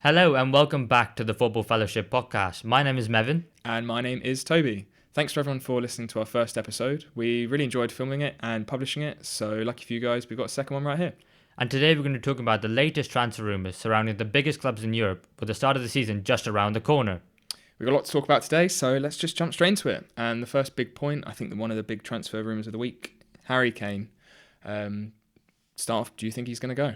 Hello and welcome back to the Football Fellowship podcast. My name is Mevin. And my name is Toby. Thanks to everyone for listening to our first episode. We really enjoyed filming it and publishing it, so lucky for you guys, we've got a second one right here. And today we're going to talk about the latest transfer rumours surrounding the biggest clubs in Europe, with the start of the season just around the corner. We've got a lot to talk about today, so let's just jump straight into it. And the first big point, I think that one of the big transfer rumours of the week, Harry Kane. Start off, do you think he's going to go?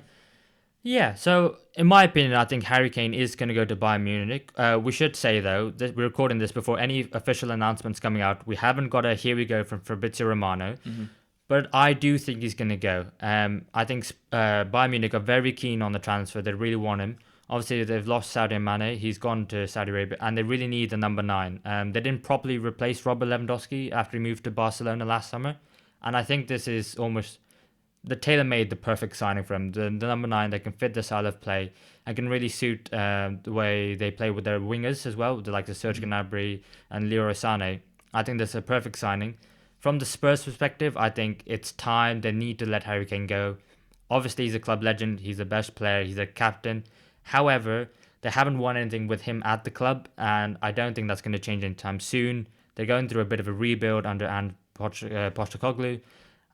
Yeah, so in my opinion, I think Harry Kane is going to go to Bayern Munich. We should say, though, that we're recording this before any official announcements coming out. We haven't got a here we go from Fabrizio Romano, but I do think he's going to go. I think Bayern Munich are very keen on the transfer. They really want him. Obviously, they've lost Sadio Mane. He's gone to Saudi Arabia, and they really need the number 9. They didn't properly replace Robert Lewandowski after he moved to Barcelona last summer, and I think this is almost the tailor-made the perfect signing for him. The number 9 that can fit the style of play and can really suit the way they play with their wingers as well, like the Serge Gnabry and Leroy Sané. I think that's a perfect signing. From the Spurs perspective, I think it's time. They need to let Harry Kane go. Obviously, he's a club legend. He's the best player. He's a captain. However, they haven't won anything with him at the club, and I don't think that's going to change anytime soon. They're going through a bit of a rebuild under Ange Postecoglou.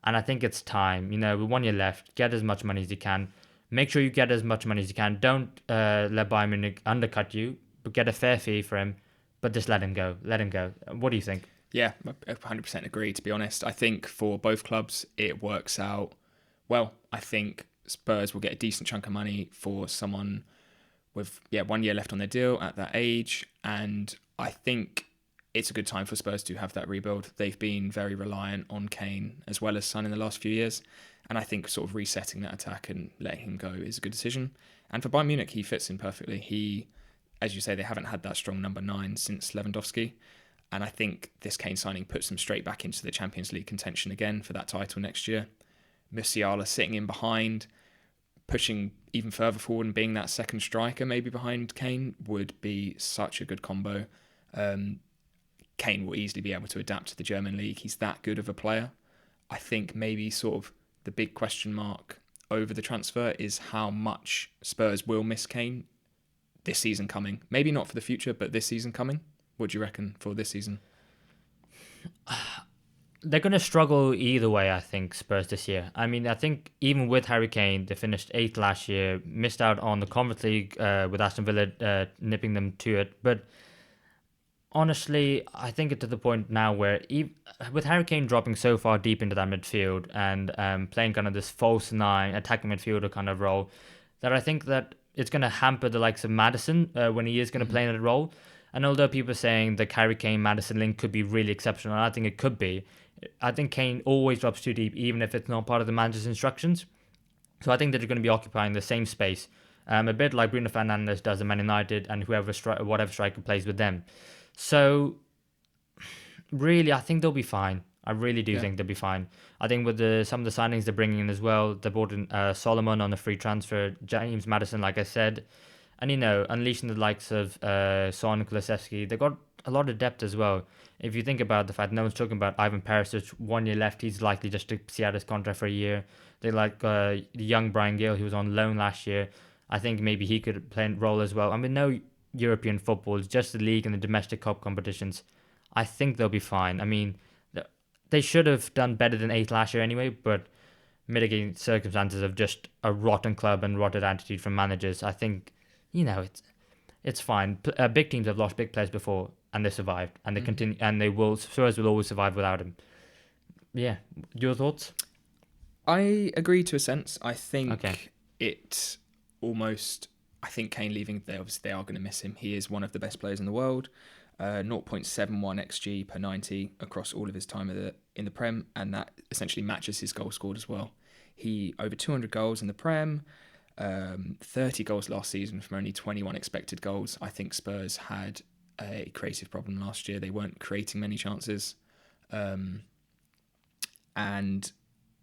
And I think it's time. With 1 year left, get as much money as you can. Make sure you get as much money as you can. Don't let Bayern Munich undercut you, but get a fair fee for him. But just let him go. Let him go. What do you think? Yeah, 100% agree, to be honest. I think for both clubs, it works out well. I think Spurs will get a decent chunk of money for someone with 1 year left on their deal at that age. And I think it's a good time for Spurs to have that rebuild. They've been very reliant on Kane as well as Son in the last few years. And I think sort of resetting that attack and letting him go is a good decision. And for Bayern Munich, he fits in perfectly. He, as you say, they haven't had that strong number 9 since Lewandowski. And I think this Kane signing puts them straight back into the Champions League contention again for that title next year. Musiala sitting in behind, pushing even further forward and being that second striker maybe behind Kane would be such a good combo. Kane will easily be able to adapt to the German league. He's that good of a player. I think maybe sort of the big question mark over the transfer is how much Spurs will miss Kane this season coming. Maybe not for the future, but this season coming. What do you reckon for this season? They're going to struggle either way, I think, Spurs this year. I mean, I think even with Harry Kane, they finished 8th last year, missed out on the Conference League with Aston Villa nipping them to it. But honestly, I think it's to the point now where with Harry Kane dropping so far deep into that midfield and playing kind of this false 9, attacking midfielder kind of role, that I think that it's going to hamper the likes of Maddison when he is going to play in that role. And although people are saying the Harry Kane-Maddison link could be really exceptional, and I think it could be, I think Kane always drops too deep, even if it's not part of the manager's instructions. So I think that they're going to be occupying the same space, a bit like Bruno Fernandes does at Man United and whatever striker plays with them. So, really, I think they'll be fine. I really do think they'll be fine. I think with some of the signings they're bringing in as well, they brought in Solomon on a free transfer, James Maddison, like I said, and unleashing the likes of Son, Kulusevski. They've got a lot of depth as well. If you think about the fact no one's talking about Ivan Perisic, 1 year left, he's likely just to see out his contract for a year. They like the young Brian Gill, who was on loan last year. I think maybe he could play a role as well. I mean, no European football, it's just the league and the domestic cup competitions. I think they'll be fine. I mean, they should have done better than 8th last year anyway, but mitigating circumstances of just a rotten club and rotten attitude from managers, I think, it's fine. Big teams have lost big players before and they survived, and they continue, and Spurs will always survive without him. Yeah, your thoughts? I agree to a sense. I think Okay. I think Kane leaving, they are going to miss him. He is one of the best players in the world. 0.71 XG per 90 across all of his time in the Prem, and that essentially matches his goal scored as well. He over 200 goals in the Prem, 30 goals last season from only 21 expected goals. I think Spurs had a creative problem last year. They weren't creating many chances. And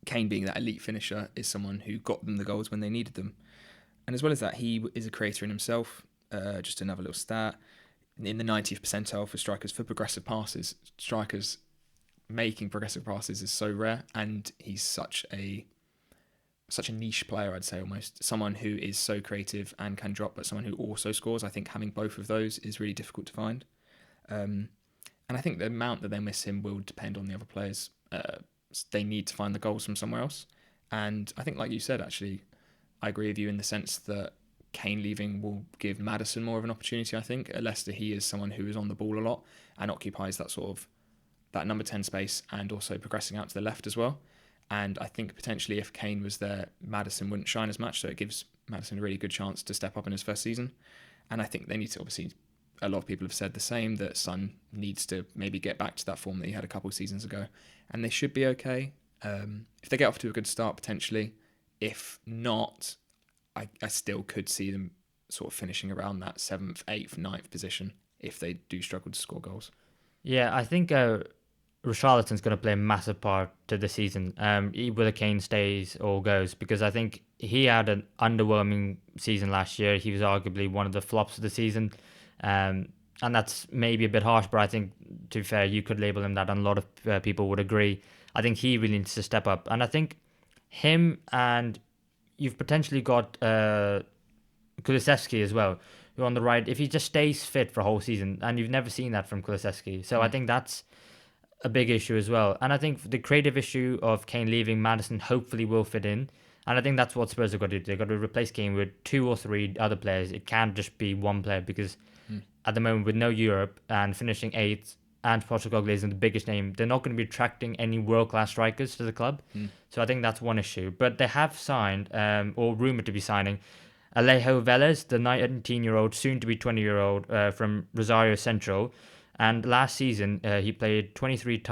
Kane, being that elite finisher, is someone who got them the goals when they needed them. And as well as that, he is a creator in himself. Just another little stat. In the 90th percentile for strikers for progressive passes. Strikers making progressive passes is so rare, and he's such a such a niche player, I'd say almost. Someone who is so creative and can drop, but someone who also scores. I think having both of those is really difficult to find. And I think the amount that they miss him will depend on the other players. They need to find the goals from somewhere else. And I think, like you said, actually, I agree with you in the sense that Kane leaving will give Maddison more of an opportunity, I think. At Leicester, he is someone who is on the ball a lot and occupies that sort of that number 10 space and also progressing out to the left as well. And I think potentially if Kane was there, Maddison wouldn't shine as much. So it gives Maddison a really good chance to step up in his first season. And I think they need to, obviously, a lot of people have said the same, that Son needs to maybe get back to that form that he had a couple of seasons ago. And they should be okay. If they get off to a good start, potentially. If not, I still could see them sort of finishing around that 7th, 8th, 9th position if they do struggle to score goals. Yeah, I think Richarlison's going to play a massive part to the season, whether Kane stays or goes, because I think he had an underwhelming season last year. He was arguably one of the flops of the season. And that's maybe a bit harsh, but I think, to be fair, you could label him that, and a lot of people would agree. I think he really needs to step up. And I think him, and you've potentially got Kulusevski as well, who on the right, if he just stays fit for a whole season, and you've never seen that from Kulusevski. So I think that's a big issue as well. And I think the creative issue of Kane leaving, Maddison hopefully will fit in. And I think that's what Spurs have got to do. They've got to replace Kane with 2 or 3 other players. It can't just be one player, because at the moment, with no Europe and finishing 8th, and Postecoglou isn't the biggest name, they're not going to be attracting any world-class strikers to the club. So I think that's one issue. But they have signed, or rumoured to be signing, Alejo Vélez, the 19-year-old, soon-to-be 20-year-old from Rosario Central. And last season, he played 23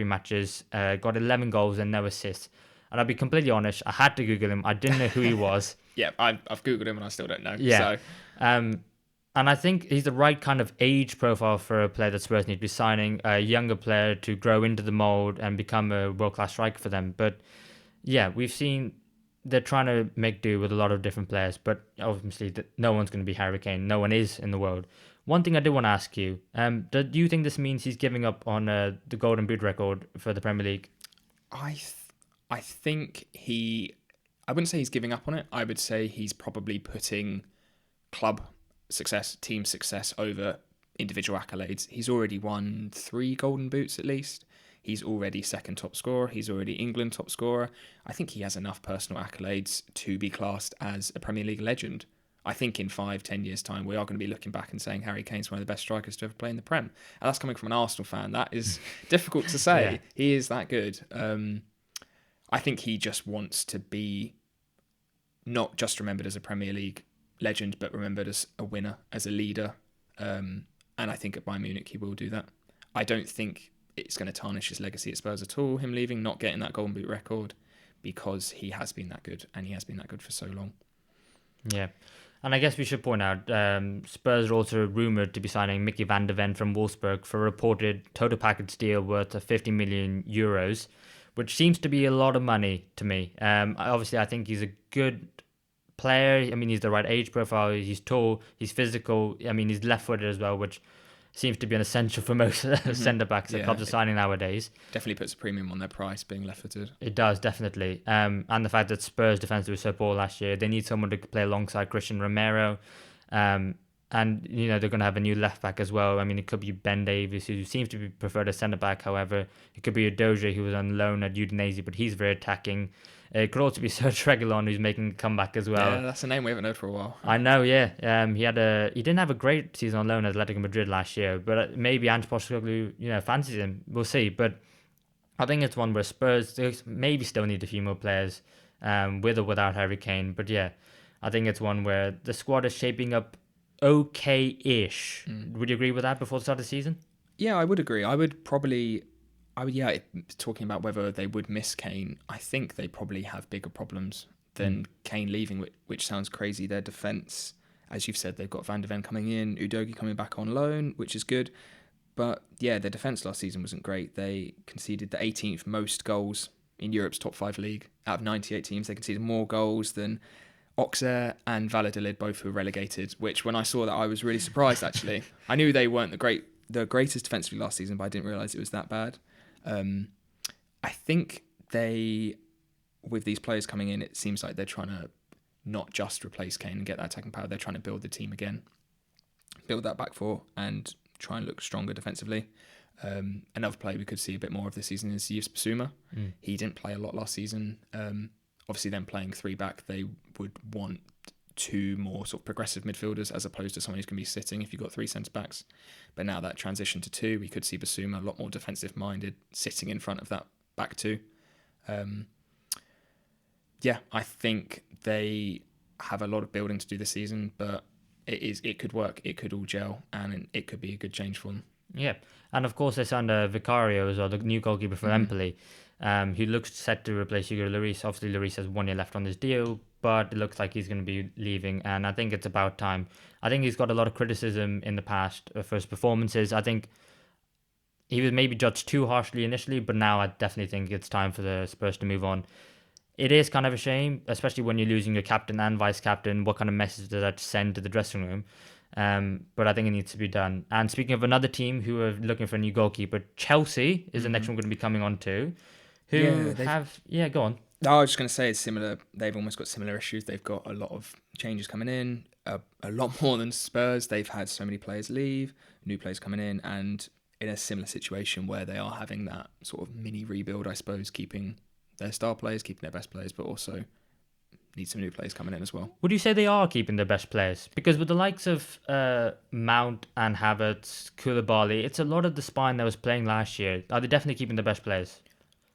matches, got 11 goals and no assists. And I'll be completely honest, I had to Google him. I didn't know who he was. Yeah, I've Googled him and I still don't know. Yeah. So. And I think he's the right kind of age profile for a player that Spurs need to be signing, a younger player to grow into the mould and become a world-class striker for them. But yeah, we've seen they're trying to make do with a lot of different players, but obviously no one's going to be Harry Kane. No one is in the world. One thing I did want to ask you, do you think this means he's giving up on the Golden Boot record for the Premier League? I think I wouldn't say he's giving up on it. I would say he's probably putting club success, team success over individual accolades. He's already won 3 Golden Boots at least. He's already second top scorer. He's already England top scorer. I think he has enough personal accolades to be classed as a Premier League legend. I think in 5-10 years' time, we are going to be looking back and saying Harry Kane's one of the best strikers to ever play in the Prem. And that's coming from an Arsenal fan. That is difficult to say. Yeah. He is that good. I think he just wants to be not just remembered as a Premier League legend, but remembered as a winner, as a leader. And I think at Bayern Munich, he will do that. I don't think it's going to tarnish his legacy at Spurs at all, him leaving, not getting that Golden Boot record, because he has been that good, and he has been that good for so long. Yeah. And I guess we should point out, Spurs are also rumoured to be signing Mickey van de Ven from Wolfsburg for a reported total package deal worth of 50 million euros, which seems to be a lot of money to me. Obviously, I think he's a good player. I mean, he's the right age profile. He's tall. He's physical. I mean, he's left-footed as well, which seems to be an essential for most centre-backs that clubs are signing nowadays. Definitely puts a premium on their price, being left-footed. It does, definitely. And the fact that Spurs' defence was so poor last year, they need someone to play alongside Christian Romero. And, you know, they're going to have a new left-back as well. I mean, it could be Ben Davies, who seems to be preferred as centre-back. However, it could be a Dozier, who was on loan at Udinese, but he's very attacking. It could also be Serge Reguilon, who's making a comeback as well. Yeah, that's a name we haven't heard for a while. I know, yeah. He didn't have a great season on loan at Atletico Madrid last year, but maybe Ange Postecoglou, fancies him. We'll see. But I think it's one where Spurs maybe still need a few more players, with or without Harry Kane. But yeah, I think it's one where the squad is shaping up okay-ish. Would you agree with that before the start of the season? Yeah, I would agree. Talking about whether they would miss Kane, I think they probably have bigger problems than Kane leaving, which sounds crazy. Their defence, as you've said, they've got Van de Ven coming in, Udogie coming back on loan, which is good. But yeah, their defence last season wasn't great. They conceded the 18th most goals in Europe's top 5 league. Out of 98 teams, they conceded more goals than Auxerre and Valladolid, both who were relegated, which when I saw that, I was really surprised, actually. I knew they weren't the greatest defensively last season, but I didn't realise it was that bad. I think they with these players coming in, it seems like they're trying to not just replace Kane and get that attacking power. They're trying to build the team again, build that back four, and try and look stronger defensively. Another player we could see a bit more of this season is Yves Bissouma. He didn't play a lot last season. Obviously, then playing three back, they would want two more sort of progressive midfielders as opposed to someone who's going to be sitting if you've got three centre backs. But now that transition to two, we could see Bissouma a lot more defensive minded, sitting in front of that back two. I think they have a lot of building to do this season, but it could work. It could all gel, and it could be a good change for them. Yeah, and of course they signed Vicario as well, the new goalkeeper for Empoli, who looks set to replace Hugo Lloris. Obviously, Lloris has 1 year left on his deal, but it looks like he's going to be leaving, and I think it's about time. I think he's got a lot of criticism in the past for his performances. I think he was maybe judged too harshly initially, but now I definitely think it's time for the Spurs to move on. It is kind of a shame, especially when you're losing your captain and vice captain. What kind of message does that send to the dressing room? But I think it needs to be done. And speaking of another team who are looking for a new goalkeeper, Chelsea is the next one going to be coming on to. Go on. No, I was just going to say it's similar. They've almost got similar issues. They've got a lot of changes coming in, a lot more than Spurs. They've had so many players leave, new players coming in, and in a similar situation where they are having that sort of mini rebuild, I suppose, keeping their star players, keeping their best players, but also need some new players coming in as well. Would you say they are keeping their best players? Because with the likes of Mount and Havertz, Koulibaly, it's a lot of the spine that was playing last year. Are they definitely keeping their best players?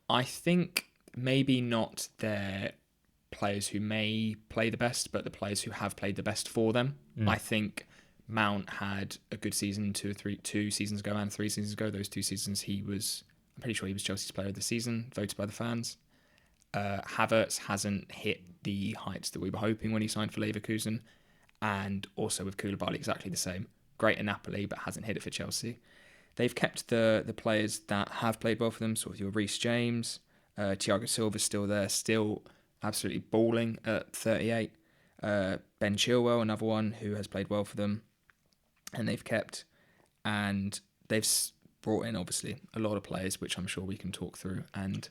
I think maybe not their players who may play the best, but the players who have played the best for them. I think Mount had a good season 2 seasons ago and 3 seasons ago. Those 2 seasons I'm pretty sure he was Chelsea's player of the season, voted by the fans. Havertz hasn't hit the heights that we were hoping when he signed for Leverkusen, and also with Koulibaly exactly the same. Great at Napoli, but hasn't hit it for Chelsea. They've kept the players that have played well for them, sort of your Reece James, Thiago Silva's still there, still absolutely balling at 38. Ben Chilwell, another one who has played well for them, and they've kept, and they've brought in obviously a lot of players, which I'm sure we can talk through and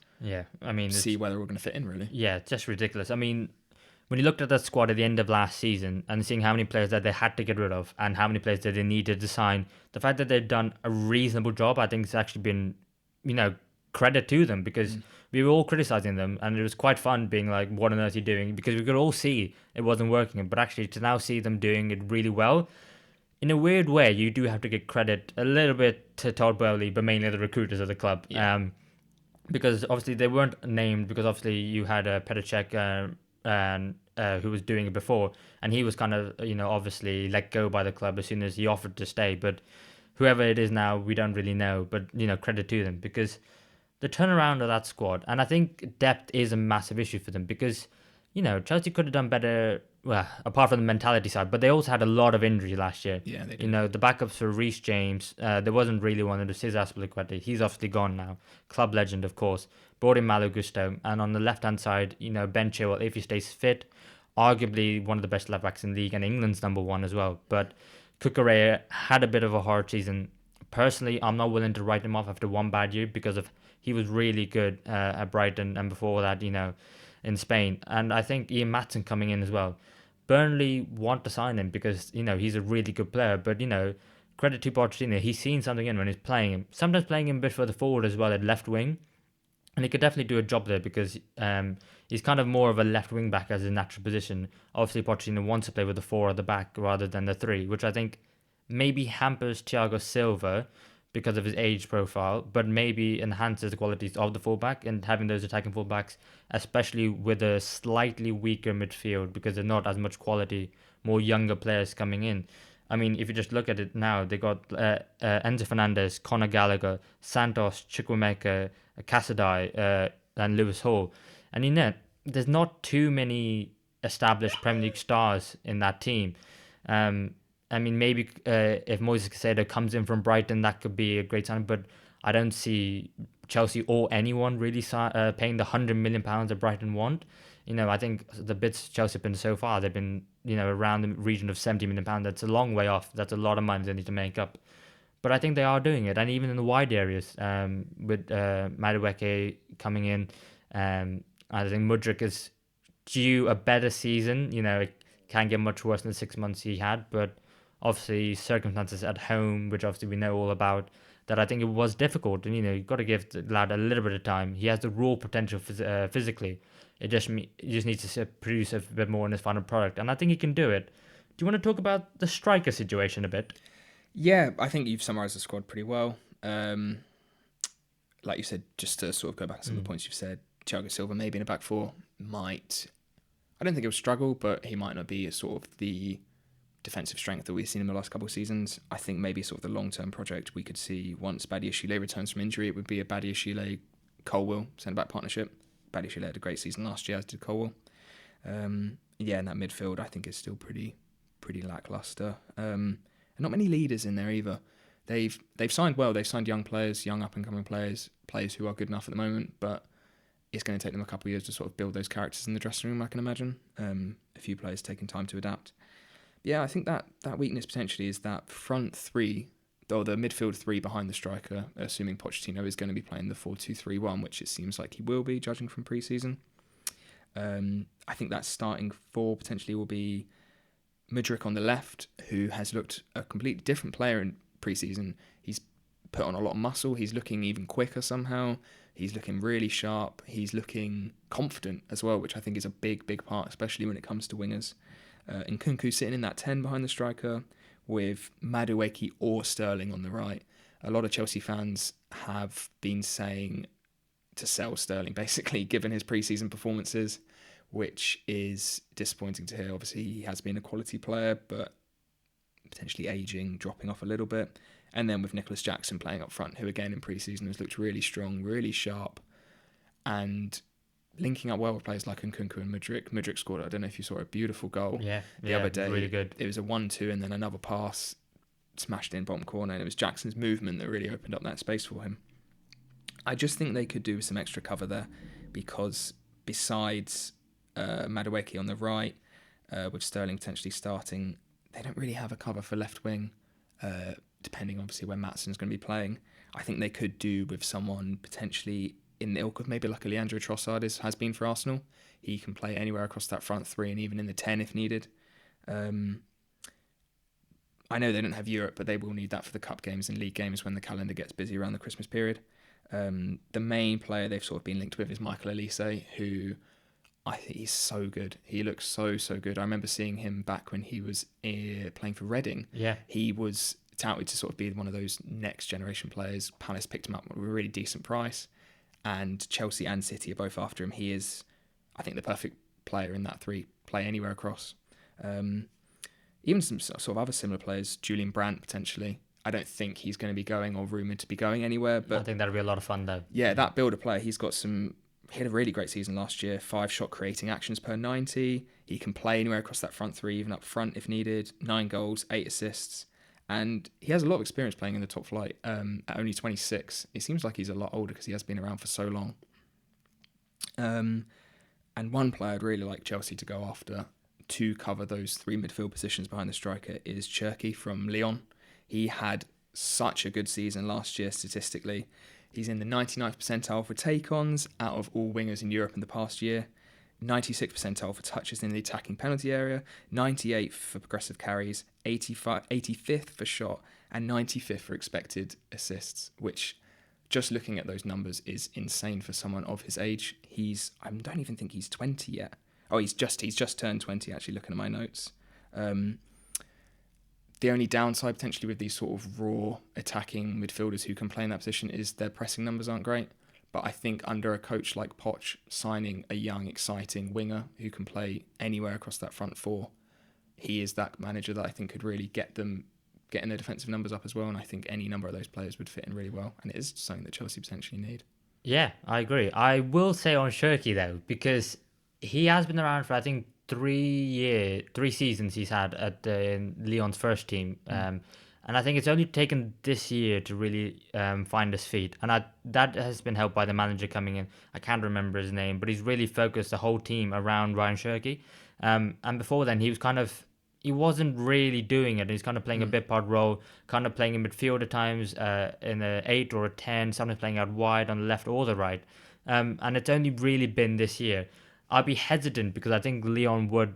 see where they're all going to fit in, really. Yeah, it's just ridiculous. I mean, when you looked at that squad at the end of last season and seeing how many players that they had to get rid of and how many players that they needed to sign, the fact that they've done a reasonable job, I think it's actually been, credit to them, because we were all criticizing them and it was quite fun being like, what on earth are you doing? Because we could all see it wasn't working, but actually to now see them doing it really well, in a weird way, you do have to give credit a little bit to Todd Bowley, but mainly the recruiters of the club. Yeah. Because obviously they weren't named, because obviously you had Petr Cech who was doing it before, and he was kind of, obviously let go by the club as soon as he offered to stay. But whoever it is now, we don't really know. But, credit to them, because the turnaround of that squad, and I think depth is a massive issue for them, because, Chelsea could have done better, well, apart from the mentality side, but they also had a lot of injury last year. Yeah, they did. The backups for Reece James, there wasn't really one. It was Cesar Azpilicueta. He's obviously gone now. Club legend, of course. Brought in Malo Gusto. And on the left-hand side, Ben Chilwell, if he stays fit, arguably one of the best left-backs in the league and England's number one as well. But Cucurella had a bit of a hard season. Personally, I'm not willing to write him off after one bad year, because he was really good at Brighton, and before that, in Spain. And I think Ian Maatsen coming in as well. Burnley want to sign him because, he's a really good player. But, credit to Pochettino, he's seen something in when he's playing him. Sometimes playing him a bit further forward as well at left wing. And he could definitely do a job there, because he's kind of more of a left wing back as his natural position. Obviously, Pochettino wants to play with the 4 at the back rather than the 3, which I think maybe hampers Thiago Silva because of his age profile, but maybe enhances the qualities of the fullback, and having those attacking fullbacks, especially with a slightly weaker midfield, because there's not as much quality, more younger players coming in. I mean, if you just look at it now, they got Enzo Fernandez, Conor Gallagher, Santos, Chukwuemeka, Casadei, and Lewis Hall. And there's not too many established Premier League stars in that team. I mean, maybe if Moises Caicedo comes in from Brighton, that could be a great sign. But I don't see Chelsea or anyone really paying the £100 million that Brighton want. I think the bids Chelsea have been so far, they've been, around the region of £70 million. That's a long way off. That's a lot of money they need to make up. But I think they are doing it. And even in the wide areas, with Madueke coming in, I think Mudryk is due a better season. It can't get much worse than the 6 months he had, but obviously circumstances at home, which obviously we know all about, that I think it was difficult. And you've got to give the lad a little bit of time. He has the raw potential physically. He just needs to produce a bit more in his final product, and I think he can do it. Do you want to talk about the striker situation a bit? Yeah, I think you've summarised the squad pretty well. Like you said, just to sort of go back to some of the points you've said, Thiago Silva maybe in a back four might. I don't think he'll struggle, but he might not be sort of the defensive strength that we've seen in the last couple of seasons. I think maybe sort of the long-term project we could see once Badiashile returns from injury, it would be a Badiashile-Colwill centre-back partnership. Badiashile had a great season last year, as did Colwill. And that midfield I think is still pretty lacklustre. And not many leaders in there either. They've signed well. They've signed young players, young up-and-coming players who are good enough at the moment, but it's going to take them a couple of years to sort of build those characters in the dressing room, I can imagine. A few players taking time to adapt. Yeah, I think that weakness potentially is that front three, or the midfield three behind the striker, assuming Pochettino is going to be playing the 4-2-3-1, which it seems like he will be, judging from pre-season. I think that starting four potentially will be Mudryk on the left, who has looked a completely different player in pre-season. He's put on a lot of muscle. He's looking even quicker somehow. He's looking really sharp. He's looking confident as well, which I think is a big part, especially when it comes to wingers. And Nkunku sitting in that 10 behind the striker with Madueke or Sterling on the right. A lot of Chelsea fans have been saying to sell Sterling, basically, given his pre-season performances, which is disappointing to hear. Obviously, he has been a quality player, but potentially aging, dropping off a little bit. And then with Nicholas Jackson playing up front, who again in pre-season has looked really strong, really sharp, and linking up well with players like Nkunku and Mudryk. Mudryk scored, I don't know if you saw, a beautiful goal the other day. Really good. It was a 1-2 and then another pass smashed in bottom corner, and it was Jackson's movement that really opened up that space for him. I just think they could do some extra cover there, because besides Madueke on the right, with Sterling potentially starting, they don't really have a cover for left wing, depending obviously when Matson's going to be playing. I think they could do with someone potentially in the ilk of maybe like a Leandro Trossard has been for Arsenal. He can play anywhere across that front three and even in the 10 if needed. I know they don't have Europe, but they will need that for the cup games and league games when the calendar gets busy around the Christmas period. The main player they've sort of been linked with is Mikel Elise, who I think he's so good. He looks so good. I remember seeing him back when he was playing for Reading. Yeah. He was touted to sort of be one of those next generation players. Palace picked him up at a really decent price, and Chelsea and City are both after him. He is, I think, the perfect player in that three, play anywhere across. Even some sort of other similar players, Julian Brandt potentially. I don't think he's going to be going or rumoured to be going anywhere, but I think that'll be a lot of fun though. Yeah, that builder player, he had a really great season last year, 5 shot creating actions per 90. He can play anywhere across that front three, even up front if needed. 9 goals, 8 assists. And he has a lot of experience playing in the top flight at only 26. It seems like he's a lot older because he has been around for so long. And one player I'd really like Chelsea to go after to cover those 3 midfield positions behind the striker is Cherki from Lyon. He had such a good season last year statistically. He's in the 99th percentile for take-ons out of all wingers in Europe in the past year. 96th percentile for touches in the attacking penalty area, 98th for progressive carries, 85th for shot, and 95th for expected assists, which, just looking at those numbers, is insane for someone of his age. I don't even think he's 20 yet. Oh, he's just turned 20, actually, looking at my notes. The only downside potentially with these sort of raw attacking midfielders who can play in that position is their pressing numbers aren't great. But I think under a coach like Poch, signing a young, exciting winger who can play anywhere across that front four, he is that manager that I think could really getting their defensive numbers up as well. And I think any number of those players would fit in really well. And it is something that Chelsea potentially need. Yeah, I agree. I will say on Cherki though, because he has been around for, I think, 3 seasons he's had at Lyon's first team. And I think it's only taken this year to really find his feet. And that has been helped by the manager coming in. I can't remember his name, but he's really focused the whole team around Ryan Cherki. And before then, he wasn't really doing it. He's kind of playing a bit part role, kind of playing in midfield at times, in a 8 or a 10, sometimes playing out wide on the left or the right. And it's only really been this year. I'd be hesitant because I think Leon would,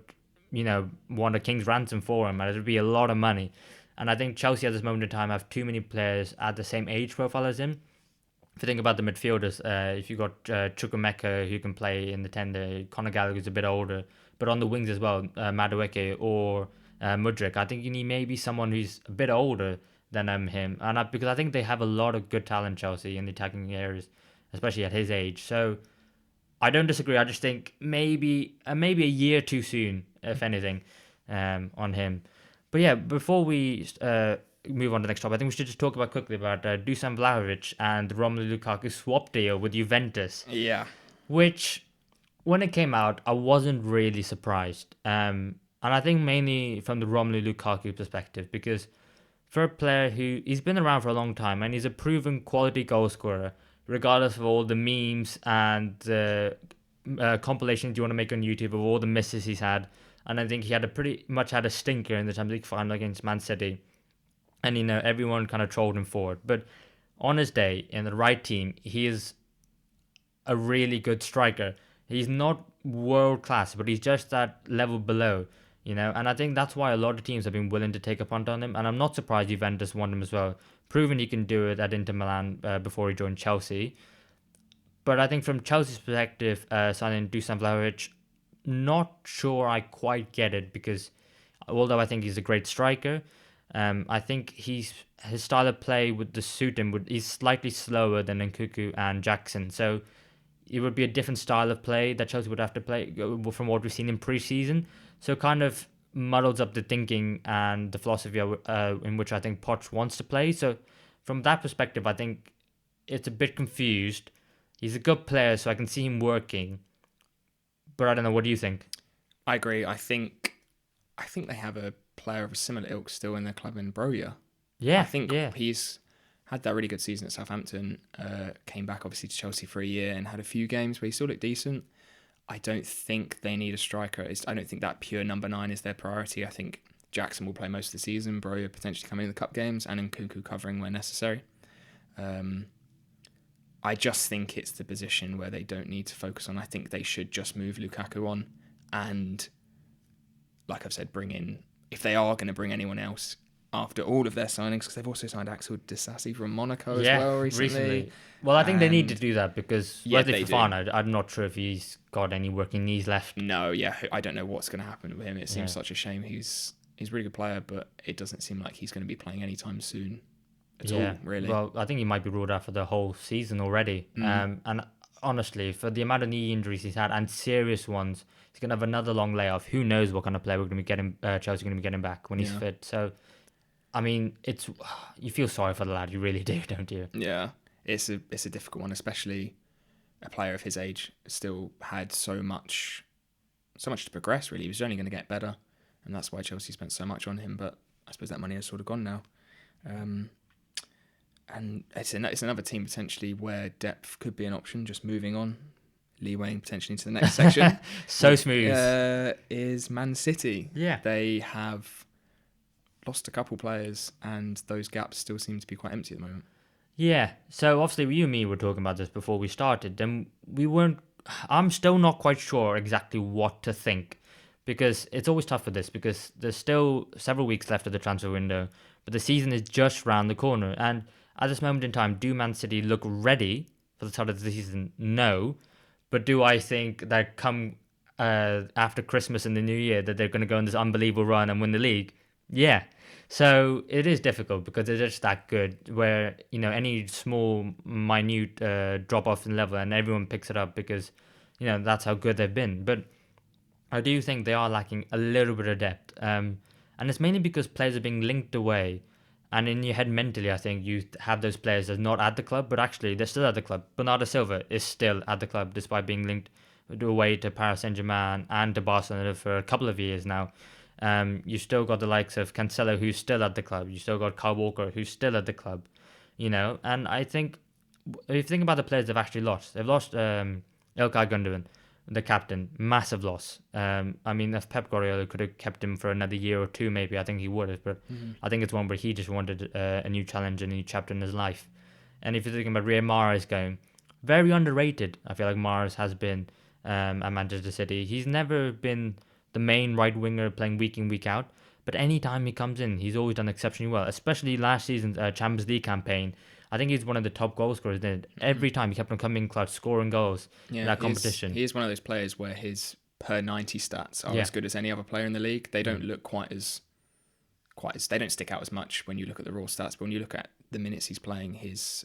want a king's ransom for him, and it would be a lot of money. And I think Chelsea at this moment in time have too many players at the same age profile as him. If you think about the midfielders, if you got Chukwuemeka who can play in the 10 there, Conor Gallagher's a bit older, but on the wings as well, Madueke or Mudryk, I think you need maybe someone who's a bit older than him, because I think they have a lot of good talent, Chelsea, in the attacking areas, especially at his age. So I don't disagree. I just think maybe a year too soon, if anything, on him. But yeah, before we move on to the next topic, I think we should just talk about quickly about Dusan Vlahovic and the Romelu Lukaku swap deal with Juventus, Yeah. which when it came out, I wasn't really surprised. And I think mainly from the Romelu Lukaku perspective, because for a player he's been around for a long time and he's a proven quality goal scorer, regardless of all the memes and the compilations you want to make on YouTube of all the misses he's had. And I think he pretty much had a stinker in the Champions League final against Man City. And, everyone kind of trolled him for it. But on his day, in the right team, he is a really good striker. He's not world class, but he's just that level below, And I think that's why a lot of teams have been willing to take a punt on him. And I'm not surprised Juventus want him as well. Proven he can do it at Inter Milan before he joined Chelsea. But I think from Chelsea's perspective, signing Dusan Vlahovic, not sure I quite get it, because although I think he's a great striker, I think his style of play would suit him. He's slightly slower than Nkunku and Jackson, so it would be a different style of play that Chelsea would have to play from what we've seen in pre-season. So kind of muddles up the thinking and the philosophy in which I think Poch wants to play. So from that perspective, I think it's a bit confused. He's a good player, so I can see him working. But I don't know. What do you think? I agree. I think they have a player of a similar ilk still in their club in Broja. Yeah, I think he's had that really good season at Southampton. Came back obviously to Chelsea for a year and had a few games where he still looked decent. I don't think they need a striker. I don't think that pure number 9 is their priority. I think Jackson will play most of the season. Broja potentially coming in the cup games, and Nkunku covering where necessary. I just think it's the position where they don't need to focus on. I think they should just move Lukaku on and, like I've said, bring in, if they are going to bring anyone else after all of their signings, because they've also signed Axel Disasi from Monaco as well recently. Well, I think they need to do that because Wesley Fofana, I'm not sure if he's got any working knees left. No, I don't know what's going to happen with him. It seems such a shame. He's a really good player, but it doesn't seem like he's going to be playing anytime soon. At all, really. Well, I think he might be ruled out for the whole season already. And honestly, for the amount of knee injuries he's had and serious ones, he's going to have another long layoff. Who knows what kind of player we're going to be getting? Chelsea are going to be getting back when he's fit. So, I mean, you feel sorry for the lad. You really do, don't you? Yeah, it's a difficult one, especially a player of his age still had so much to progress. Really, he was only going to get better, and that's why Chelsea spent so much on him. But I suppose that money has sort of gone now. And it's another team potentially where depth could be an option. Just moving on, leewaying potentially into the next section. So smooth. Is Man City. Yeah. They have lost a couple players, and those gaps still seem to be quite empty at the moment. Yeah. So obviously, you and me were talking about this before we started, and I'm still not quite sure exactly what to think, because it's always tough for this, because there's still several weeks left of the transfer window, but the season is just round the corner. And at this moment in time, do Man City look ready for the start of the season? No. But do I think that come after Christmas and the New Year that they're going to go on this unbelievable run and win the league? Yeah. So it is difficult because they're just that good, where, any small, minute drop-off in level and everyone picks it up because, that's how good they've been. But I do think they are lacking a little bit of depth. And it's mainly because players are being linked away. And in your head mentally, I think you have those players that's not at the club, but actually they're still at the club. Bernardo Silva is still at the club despite being linked away to Paris Saint-Germain and to Barcelona for a couple of years now. You still got the likes of Cancelo, who's still at the club. You still got Kyle Walker, who's still at the club. And I think if you think about the players they've actually lost, they've lost Ilkay Gundogan, the captain, massive loss. I mean, if Pep Guardiola could have kept him for another year or two, maybe I think he would have. But I think it's one where he just wanted a new challenge and a new chapter in his life. And if you're thinking about Riyad Mahrez going, very underrated. I feel like Mars has been at Manchester City. He's never been the main right winger playing week in, week out. But anytime he comes in, he's always done exceptionally well, especially last season's Champions League campaign. I think he's one of the top goal scorers. Every time he kept on coming in clutch, scoring goals in that competition. He is one of those players where his per 90 stats are Yeah. as good as any other player in the league. They don't look quite as they don't stick out as much when you look at the raw stats, but when you look at the minutes he's playing, his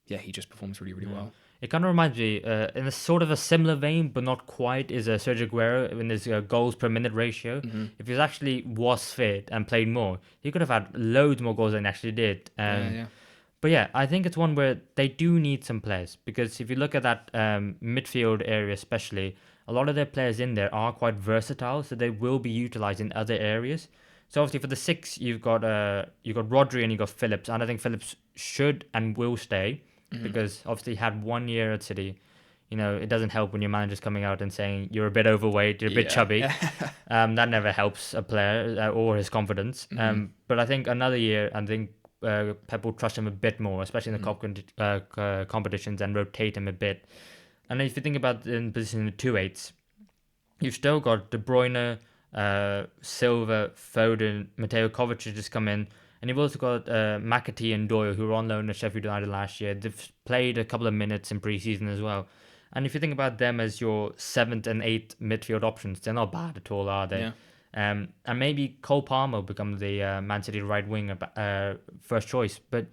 he just performs really, really well. It kind of reminds me, in a sort of a similar vein, but not quite, is Sergio Aguero in his goals per minute ratio. If he actually was fit and played more, he could have had loads more goals than he actually did. But yeah, I think it's one where they do need some players, because if you look at that midfield area especially, a lot of their players in there are quite versatile, so they will be utilised in other areas. So obviously for the six, you've got Rodri and you've got Phillips, and I think Phillips should and will stay, because obviously he had 1 year at City. You know, it doesn't help when your manager's coming out and saying you're a bit overweight, you're a bit chubby. That never helps a player or his confidence. But I think another year, I think Pep will trust him a bit more, especially in the competitions, and rotate him a bit. And if you think about in position the 2-8s, you've still got De Bruyne, Silva, Foden, Mateo Kovacic just come in. And you've also got McAtee and Doyle, who were on loan at Sheffield United last year. They've played a couple of minutes in pre-season as well. And if you think about them as your 7th and 8th midfield options, they're not bad at all, are they? Yeah. And maybe Cole Palmer will become the Man City right winger first choice. But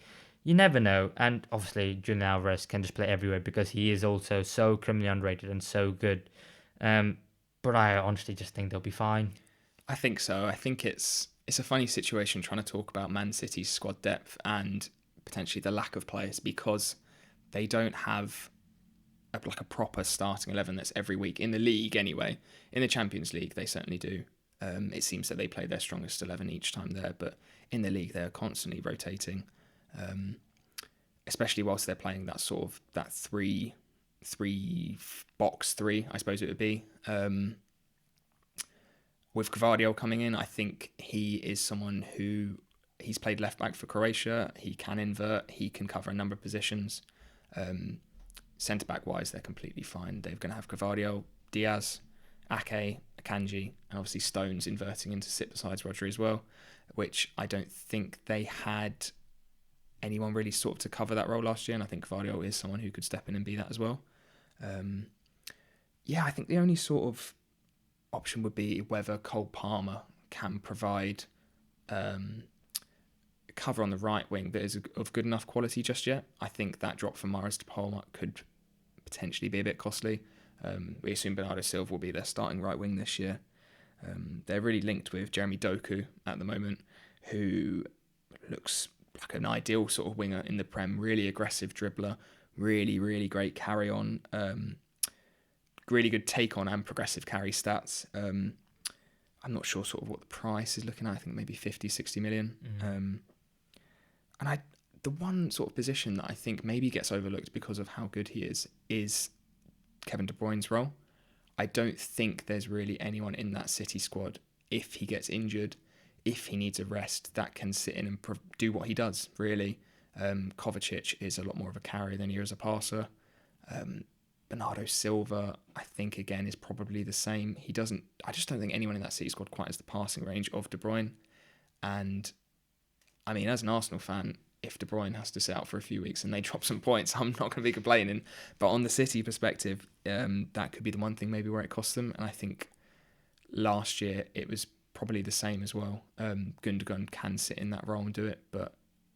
you never know. And obviously, Julian Alvarez can just play everywhere, because he is also so criminally underrated and so good. But I honestly just think they'll be fine. I think so. I think it's a funny situation trying to talk about Man City's squad depth and potentially the lack of players, because they don't have a proper starting 11 that's every week in the league anyway. In the Champions League, they certainly do. It seems that they play their strongest 11 each time there, but in the league, they're constantly rotating, especially whilst they're playing that sort of that three box three, I suppose it would be. With Gvardiol coming in, I think he is someone who he's played left back for Croatia. He can invert. He can cover a number of positions. Centre back wise, they're completely fine. They're going to have Gvardiol, Diaz, Ake, Akanji, and obviously Stones inverting in to sit beside Rodri as well, which I don't think they had anyone really sort of to cover that role last year. And I think Gvardiol is someone who could step in and be that as well. I think the only sort of option would be whether Cole Palmer can provide cover on the right wing that is of good enough quality just yet. I think that drop from Mahrez to Palmer could potentially be a bit costly. We assume Bernardo Silva will be their starting right wing this year. They're really linked with Jeremy Doku at the moment, who looks like an ideal sort of winger in the Prem. Really aggressive dribbler, really, really great carry on. Really good take on and progressive carry stats. I'm not sure sort of what the price is looking at. I think maybe 50, 60 million. And the one sort of position that I think maybe gets overlooked because of how good he is Kevin De Bruyne's role. I don't think there's really anyone in that City squad, if he gets injured, if he needs a rest, that can sit in and do what he does, really. Kovacic is a lot more of a carrier than he is a passer. Bernardo Silva, I think, again, is probably the same. I just don't think anyone in that City squad quite has the passing range of De Bruyne. And, I mean, as an Arsenal fan, if De Bruyne has to sit out for a few weeks and they drop some points, I'm not going to be complaining. But on the City perspective, that could be the one thing maybe where it costs them. And I think last year it was probably the same as well. Gundogan can sit in that role and do it, but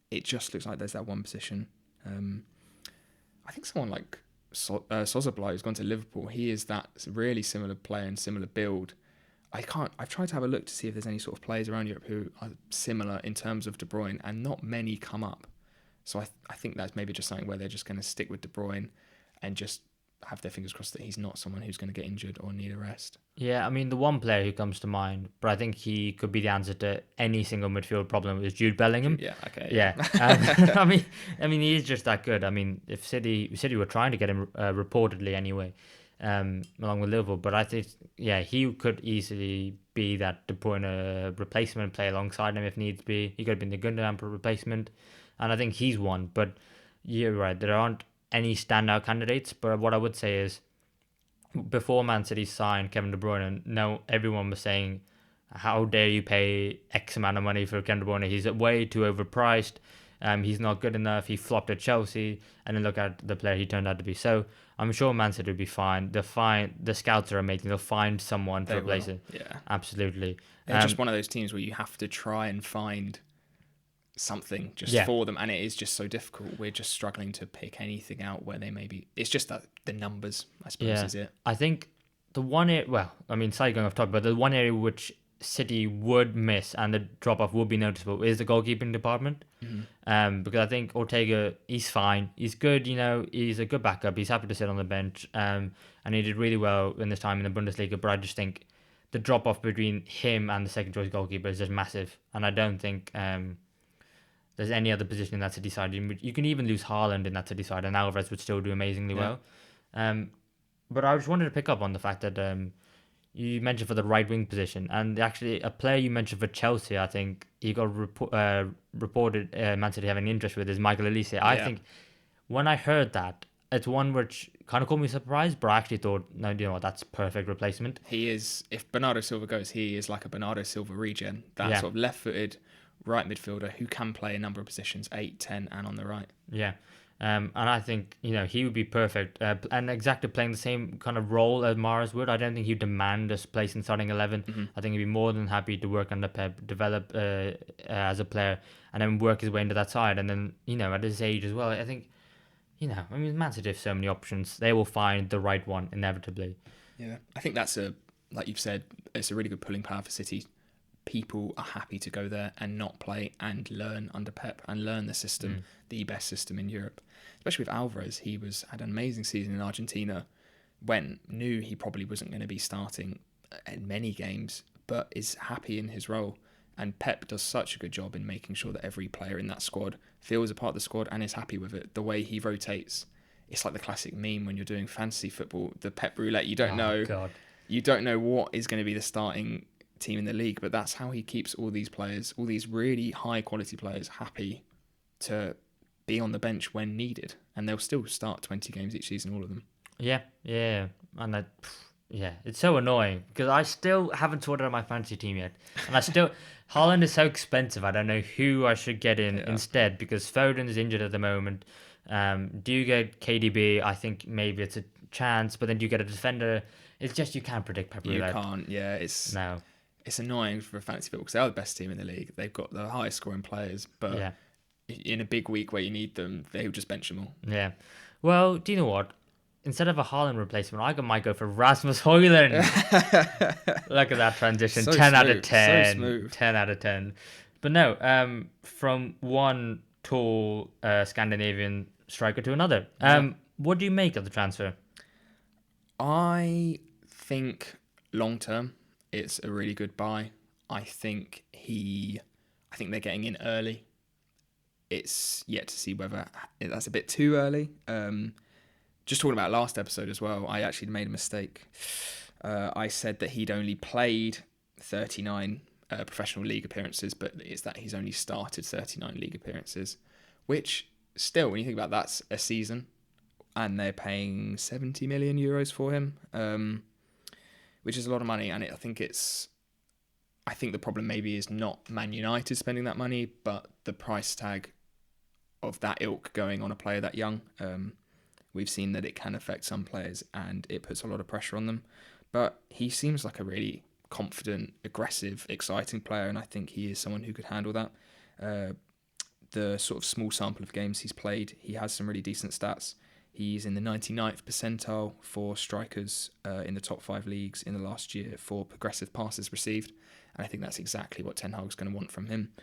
it just looks like there's that one position. I think someone like Szoboszlai, who's gone to Liverpool, he is that really similar player and similar build. I've tried to have a look to see if there's any sort of players around Europe who are similar in terms of De Bruyne, and not many come up. So I think that's maybe just something where they're just going to stick with De Bruyne and just have their fingers crossed that he's not someone who's going to get injured or need a rest. Yeah, I mean, the one player who comes to mind, but I think he could be the answer to any single midfield problem, is Jude Bellingham. Yeah, okay. Yeah. I mean, he is just that good. I mean, if City were trying to get him reportedly anyway, along with Liverpool, but I think, yeah, he could easily be that De Bruyne replacement, play alongside him if needs be. He could have been the Gundogan replacement, and I think he's one. But you're right, there aren't any standout candidates. But what I would say is, before Man City signed Kevin De Bruyne, no, everyone was saying, how dare you pay X amount of money for Kevin De Bruyne? He's way too overpriced. He's not good enough. He flopped at Chelsea, and then look at the player he turned out to be. So I'm sure Man City will be fine. The scouts are amazing. They'll find someone to replace it. Yeah, Absolutely. they're just one of those teams where you have to try and find something just for them, and it is just so difficult. We're just struggling to pick anything out where they may be. It's just that the numbers, I suppose, is it. I think the one area, well, I mean, slightly going off topic, but the one area which City would miss and the drop off would be noticeable is the goalkeeping department. Because I think Ortega, he's fine, he's good, he's a good backup, he's happy to sit on the bench, and he did really well in this time in the Bundesliga. But I just think the drop off between him and the second choice goalkeeper is just massive, and I don't think there's any other position in that City side. You can even lose Haaland in that City side, and Alvarez would still do amazingly well. But I just wanted to pick up on the fact that you mentioned for the right wing position, and actually a player you mentioned for Chelsea, I think he got reported Man City having interest with, is Michael Olise. I think when I heard that, it's one which kind of caught me surprised, but I actually thought, no, you know what, that's perfect replacement. He is, if Bernardo Silva goes, he is like a Bernardo Silva regen, that sort of left-footed right midfielder who can play a number of positions, 8, 10, and on the right. Yeah. And I think, he would be perfect and exactly playing the same kind of role as Mahrez would. I don't think he'd demand a place in starting 11. I think he'd be more than happy to work under Pep, develop as a player, and then work his way into that side. And then, at his age as well, I think, Man City have so many options. They will find the right one inevitably. Yeah, I think that's like you've said, it's a really good pulling power for City. People are happy to go there and not play and learn under Pep and learn the system, the best system in Europe. Especially with Alvarez, he had an amazing season in Argentina when knew he probably wasn't going to be starting in many games, but is happy in his role. And Pep does such a good job in making sure that every player in that squad feels a part of the squad and is happy with it. The way he rotates, it's like the classic meme when you're doing fantasy football, the Pep roulette. You don't know what is going to be the starting team in the league, but that's how he keeps all these players, all these really high quality players, happy to be on the bench when needed, and they'll still start 20 games each season, all of them. And it's so annoying because I still haven't sorted out my fantasy team yet, and Haaland is so expensive. I don't know who I should get in instead, because Foden is injured at the moment. Do you get KDB? I think maybe it's a chance, but then do you get a defender? It's just, you can't predict Pep roulette. You can't. It's annoying for fantasy football because they are the best team in the league. They've got the highest scoring players, but in a big week where you need them, they will just bench them all. Yeah. Well, do you know what? Instead of a Haaland replacement, I might go for Rasmus Hojlund. Look at that transition. So 10 smooth. out of 10. So smooth. 10 out of 10. But no, from one tall Scandinavian striker to another. What do you make of the transfer? I think long term, it's a really good buy. I think they're getting in early. It's yet to see whether that's a bit too early. Just talking about last episode as well, I actually made a mistake. I said that he'd only played 39 professional league appearances, but it's that he's only started 39 league appearances, which still, when you think about that's a season, and they're paying 70 million euros for him, which is a lot of money. And I think the problem maybe is not Man United spending that money, but the price tag of that ilk going on a player that young. We've seen that it can affect some players and it puts a lot of pressure on them. But he seems like a really confident, aggressive, exciting player, and I think he is someone who could handle that. The sort of small sample of games he's played, he has some really decent stats. He's in the 99th percentile for strikers in the top 5 leagues in the last year for progressive passes received. And I think that's exactly what Ten Hag's going to want from him,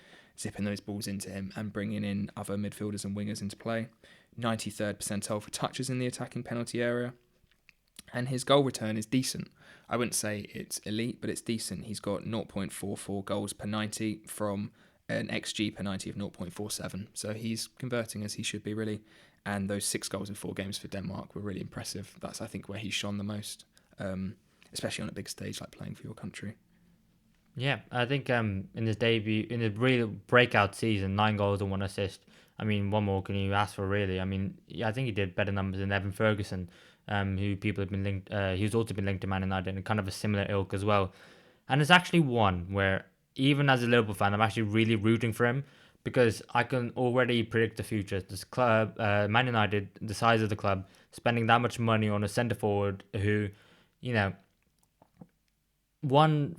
zipping those balls into him and bringing in other midfielders and wingers into play. 93rd percentile for touches in the attacking penalty area. And his goal return is decent. I wouldn't say it's elite, but it's decent. He's got 0.44 goals per 90 from an XG per 90 of 0.47. So he's converting as he should be, really. And those 6 goals in 4 games for Denmark were really impressive. That's, I think, where he's shone the most, especially on a big stage like playing for your country. Yeah, I think in his debut, in his real breakout season, 9 goals and 1 assist. I mean, what more can you ask for, really? I mean, yeah, I think he did better numbers than Evan Ferguson, who people have been linked. Who's also been linked to Man United and kind of a similar ilk as well. And it's actually one where, even as a Liverpool fan, I'm actually really rooting for him because I can already predict the future. This club, Man United, the size of the club, spending that much money on a centre forward who, you know, one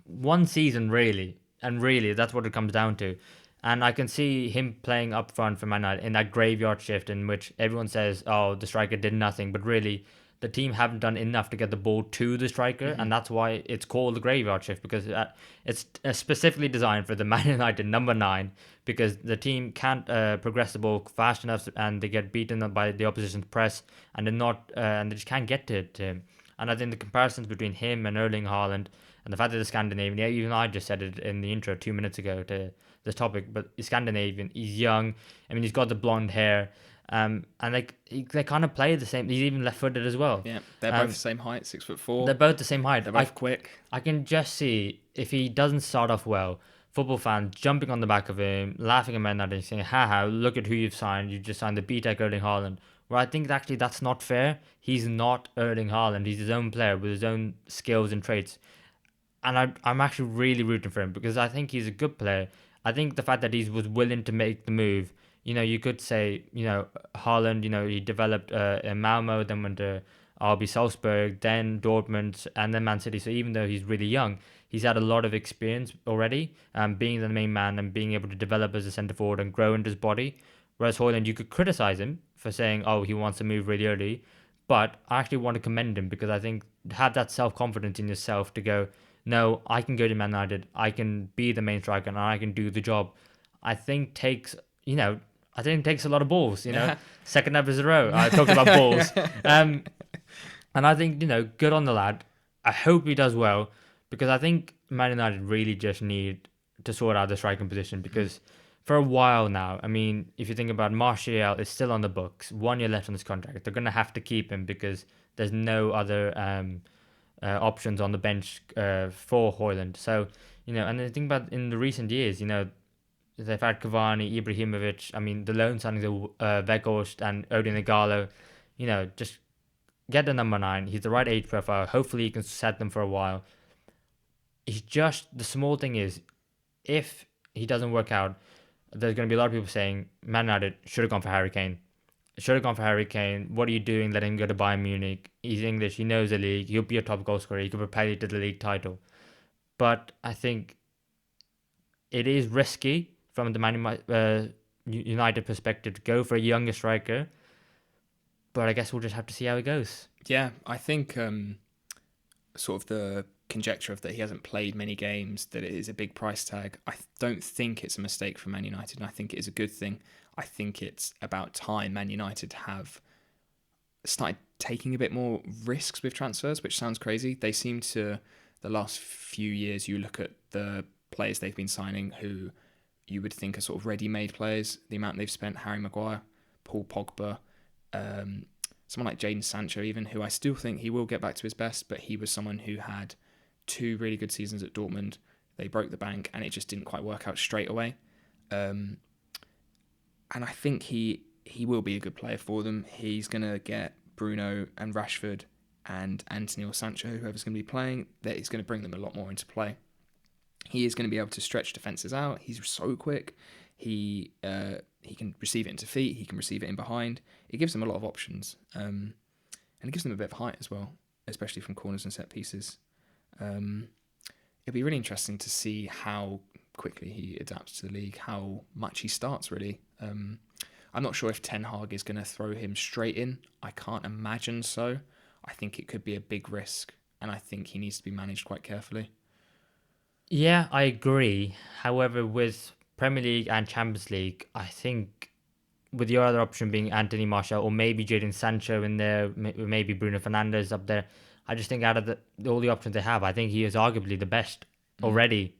one season really, and really that's what it comes down to. And I can see him playing up front for Man United in that graveyard shift in which everyone says, "Oh, the striker did nothing," but really the team haven't done enough to get the ball to the striker, and that's why it's called the graveyard shift because it's specifically designed for the Man United number 9 because the team can't progress the ball fast enough and they get beaten up by the opposition's press and they're not and they just can't get to him. And I think the comparisons between him and Erling Haaland and the fact that the Scandinavian, yeah, even I just said it in the intro 2 minutes ago to this topic, but he's Scandinavian, he's young. I mean, he's got the blonde hair, and like they kind of play the same. He's even left-footed as well. Yeah, they're both the same height, 6'4". They're both the same height. They're both quick. I can just see if he doesn't start off well, football fans jumping on the back of him, laughing at men and saying, "Haha, look at who you've signed. You just signed the B-Tech Erling Haaland." Where I think actually that's not fair. He's not Erling Haaland. He's his own player with his own skills and traits. And I'm actually really rooting for him because I think he's a good player. I think the fact that he was willing to make the move, you could say, Haaland, he developed in Malmo, then went to RB Salzburg, then Dortmund, and then Man City. So even though he's really young, he's had a lot of experience already, being the main man and being able to develop as a centre forward and grow into his body. Whereas Hojlund, you could criticise him for saying, oh, he wants to move really early. But I actually want to commend him because I think have that self-confidence in yourself to go, no, I can go to Man United, I can be the main striker and I can do the job. I think takes a lot of balls, Second episode in a row, I talked about balls. And I think, good on the lad. I hope he does well because I think Man United really just need to sort out the striking position because for a while now, I mean, if you think about Martial is still on the books, 1 year left on his contract. They're going to have to keep him because there's no other options on the bench for Hojlund. So, and the thing about in the recent years, they've had Cavani, Ibrahimovic. I mean, the loan signings are Weghorst and Odin Igalo. Just get the number 9. He's the right age profile. Hopefully, he can set them for a while. It's just the small thing is, if he doesn't work out, there's going to be a lot of people saying Man United should have gone for Harry Kane. Should have gone for Harry Kane. What are you doing letting him go to Bayern Munich? He's English. He knows the league. He'll be a top goal scorer. He could propel you to the league title. But I think it is risky from the Man United perspective to go for a younger striker. But I guess we'll just have to see how it goes. Yeah, I think sort of the conjecture of that he hasn't played many games, that it is a big price tag. I don't think it's a mistake for Man United, and I think it is a good thing. I think it's about time Man United have started taking a bit more risks with transfers, which sounds crazy. They seem to, the last few years, you look at the players they've been signing who you would think are sort of ready-made players, the amount they've spent, Harry Maguire, Paul Pogba, someone like Jadon Sancho even, who I still think he will get back to his best, but he was someone who had 2 really good seasons at Dortmund. They broke the bank and it just didn't quite work out straight away. And I think he will be a good player for them. He's going to get Bruno and Rashford and Anthony or Sancho, whoever's going to be playing, that is going to bring them a lot more into play. He is going to be able to stretch defences out. He's so quick. He can receive it into feet. He can receive it in behind. It gives them a lot of options. And it gives them a bit of height as well, especially from corners and set pieces. It'll be really interesting to see how quickly he adapts to the league, how much he starts, really. I'm not sure if Ten Hag is going to throw him straight in. I can't imagine so. I think it could be a big risk, and I think he needs to be managed quite carefully. Yeah, I agree. However, with Premier League and Champions League, I think with your other option being Anthony Martial or maybe Jadon Sancho in there, maybe Bruno Fernandes up there, I just think out of all the options they have, I think he is arguably the best already,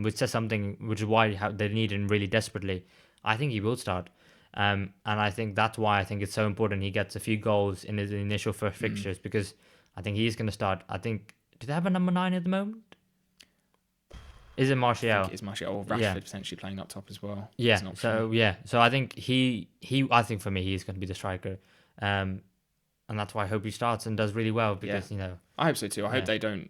which says something, which is why they need him really desperately. I think he will start. And I think that's why I think it's so important he gets a few goals in his initial first fixtures because I think he's going to start. I think, do they have a number 9 at the moment? Is it I Martial? think it is Martial or Rashford potentially playing up top as well. Yeah. As an option. So I think I think for me he's going to be the striker, and that's why I hope he starts and does really well because I hope so too. I hope they don't.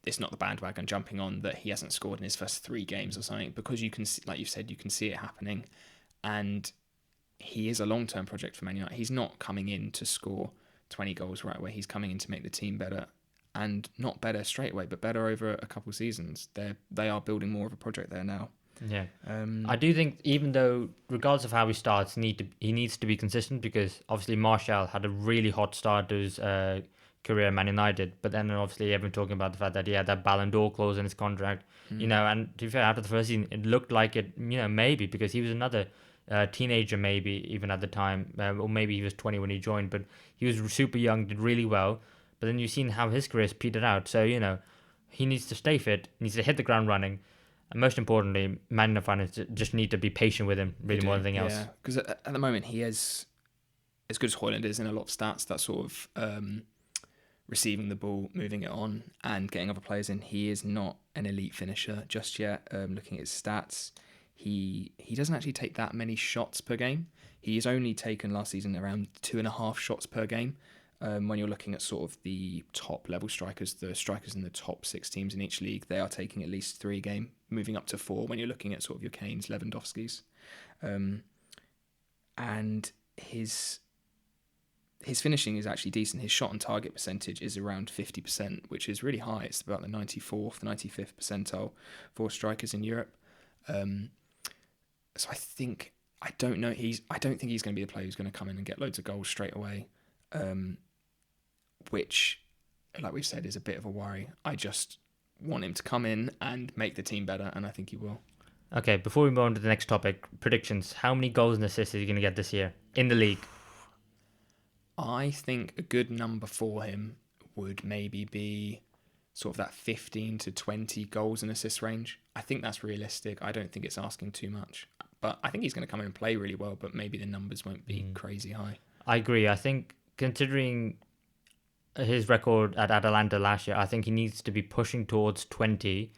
It's not the bandwagon jumping on that he hasn't scored in his first 3 games or something, because you can, like you said, you can see it happening, and he is a long-term project for Man United. He's not coming in to score 20 goals right away. He's coming in to make the team better, and not better straight away, but better over a couple of seasons. They are building more of a project there now. Yeah, I do think even though, regardless of how he starts, he needs to be consistent, because obviously Martial had a really hot start to his career at Man United, but then obviously everyone talking about the fact that he had that Ballon d'Or clause in his contract, and to be fair, after the first season, it looked like it, maybe, because he was another teenager, maybe even at the time, or maybe he was 20 when he joined, but he was super young, did really well, but then you've seen how his career's petered out, so, he needs to stay fit, needs to hit the ground running, and most importantly, Man United fans just need to be patient with him, really, more than anything else. Yeah, because at the moment he is, as good as Hojlund is in a lot of stats, that sort of receiving the ball, moving it on, and getting other players in, he is not an elite finisher just yet. Looking at his stats, he doesn't actually take that many shots per game. He's only taken last season around 2.5 shots per game. When you're looking at sort of the top level strikers, the strikers in the top 6 teams in each league, they are taking at least 3 a game, moving up to 4 when you're looking at sort of your Kanes, Lewandowskis. And his finishing is actually decent. His shot on target percentage is around 50%, which is really high. It's about the 94th, 95th percentile for strikers in Europe. So I don't think he's going to be the player who's going to come in and get loads of goals straight away. Which, like we've said, is a bit of a worry. I just want him to come in and make the team better, and I think he will. Okay, before we move on to the next topic, predictions. How many goals and assists is he going to get this year in the league? I think a good number for him would maybe be sort of that 15 to 20 goals and assists range. I think that's realistic. I don't think it's asking too much. But I think he's going to come in and play really well, but maybe the numbers won't be crazy high. I agree. I think considering his record at Atalanta last year, I think he needs to be pushing towards 20,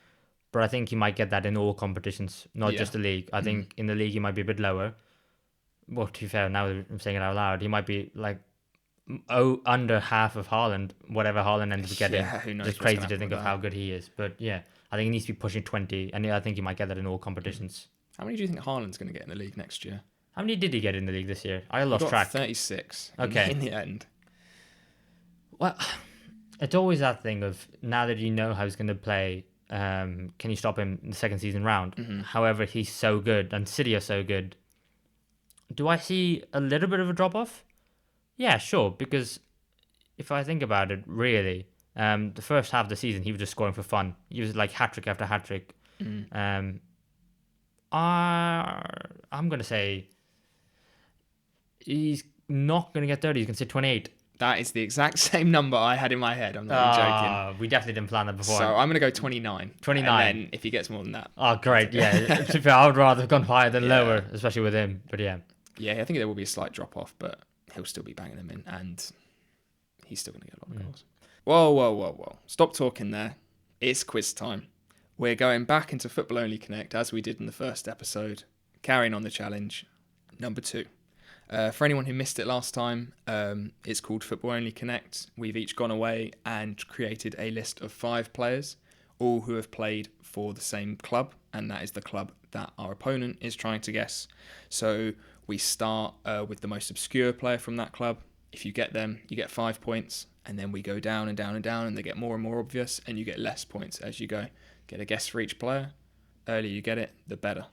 but I think he might get that in all competitions, not just the league. I think in the league he might be a bit lower. Well, to be fair, now that I'm saying it out loud, he might be like under half of Haaland, whatever Haaland ends up getting. Yeah, who knows? It's crazy to think of how good he is. But yeah, I think he needs to be pushing 20, and I think he might get that in all competitions. How many do you think Haaland's going to get in the league next year? How many did he get in the league this year? I lost track. 36 okay. in the end. Well, it's always that thing of, now that you know how he's going to play, can you stop him in the second season round? However, he's so good, and City are so good. Do I see a little bit of a drop-off? Yeah, sure, because if I think about it, really, the first half of the season, he was just scoring for fun. He was like hat-trick after hat-trick. I'm going to say he's not going to get 30. He's going to say 28. That is the exact same number I had in my head. I'm not even joking. We definitely didn't plan that before. So I'm going to go 29. 29. And then if he gets more than that. Oh, great. Yeah. To be fair, I would rather have gone higher than lower, especially with him. But yeah. Yeah, I think there will be a slight drop-off, but he'll still be banging them in, and he's still going to get a lot of goals. Whoa. Stop talking there. It's quiz time. We're going back into Football Only Connect, as we did in the first episode, carrying on the challenge. Number 2. For anyone who missed it last time, it's called Football Only Connect. We've each gone away and created a list of 5 players, all who have played for the same club, and that is the club that our opponent is trying to guess. So we start with the most obscure player from that club. If you get them, you get 5 points, and then we go down and down and down, and they get more and more obvious, and you get less points as you go. Get a guess for each player. Earlier you get it, the better.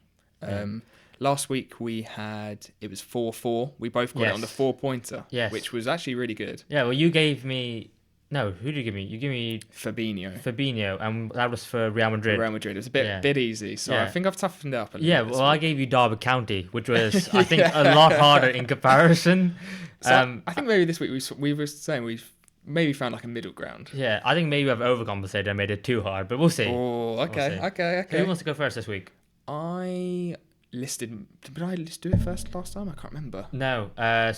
Last week it was 4-4. We both got it on the 4-pointer, which was actually really good. Yeah, well, you gave me... No, who did you give me? You gave me... Fabinho, and that was for Real Madrid. It was a bit easy, so I think I've toughened it up a little bit. Yeah, well, I gave you Derby County, which was, I think, a lot harder in comparison. So I think maybe this week we were saying we've maybe found like a middle ground. Yeah, I think maybe I've overcompensated and made it too hard, but we'll see. Oh, okay. Who wants to go first this week? I listed. Did I just do it first last time? I can't remember. No. I